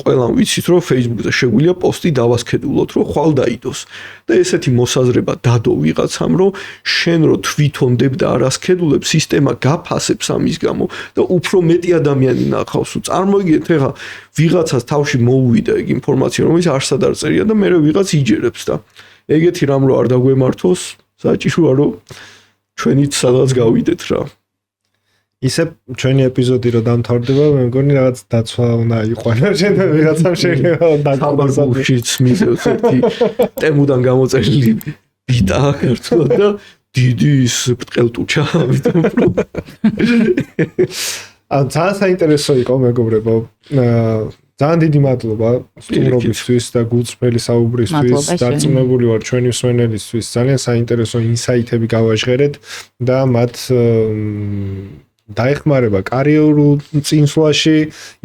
ყველამ ვიცით, რომ Facebook-ზე შეგვიძლია პოსტი დავასქედულოთ, რომ ხვალ დაიდოს. და ესეთი მოსაზრება დადო ვიღაცამ, რომ შენ რო თვითონ დებ და არ ასქედულებ, სისტემა გაფასებს ამის გამო და უფრო მეტი ადამიანი ნახავს. წარმოიდგინეთ, ეხლა ვიღაცას თავში მოუვიდა ეგ ინფორმაცია, რომელიც არსად არ წერია და მე ვიღაც იჯერებს და ეგეთი რამ რო არ დაგვემართოს, საჭიროა რომ ჩვენით სადღაც გავიდეთ რა. ისე ჩვენი ეპიზოდი რო დამთავრდება, მე მგონი რაღაც დაცვა უნდა იყვანა, შენ ვიღაცამ შეიძლება დაგბარგულშიც მისევს ერთი ტემუდან გამოწერილი ბიტა ქართულად და დიდი ის ბრტყელტუჩა, ამიტომ ძალიან საინტერესო იყო მეგობრებო. ძალიან დიდი მადლობა სტუმრობისთვის და გულწრფელი საუბრისთვის. დარწმუნებული ვარ ჩვენი მსმენელისთვის ძალიან საინტერესო ინსაიტები გავაჟღერეთ და მათ დაეხმარება კარიერულ წინსვლაში,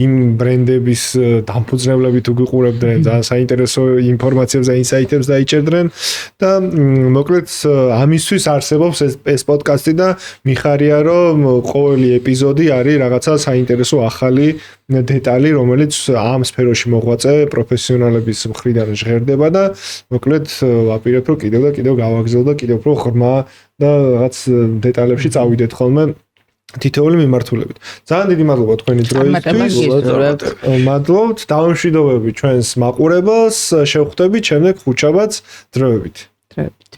იმ ბრენდების დამფუძნებლები თუ გიყურებდნენ, ძალიან საინტერესო ინფორმაციებს და ინსაიტებს დაიჭერდნენ და მოკლედ ამისთვის არსებობს ეს პოდკასტი და მიხარია რომ ყოველი ეპიზოდი არის რაღაცა საინტერესო ახალი დეტალი, რომელიც ამ სფეროში მოღვაწე პროფესიონალების მხრიდან ჟღერდება და მოკლედ ვაპირებ რომ კიდევ და კიდევ გავაგზავნო და კიდევ უფრო ღრმა და რაღაც დეტალებში წავიდეთ ხოლმე თითოეული მიმართულებით. ძალიან დიდი მადლობა თქვენი დროისთვის. მადლობთ. დავამშვიდობები ჩვენს მაყურებელს. შევხვდებით შემდეგ ხუთშაბათს დროებით. დროებით.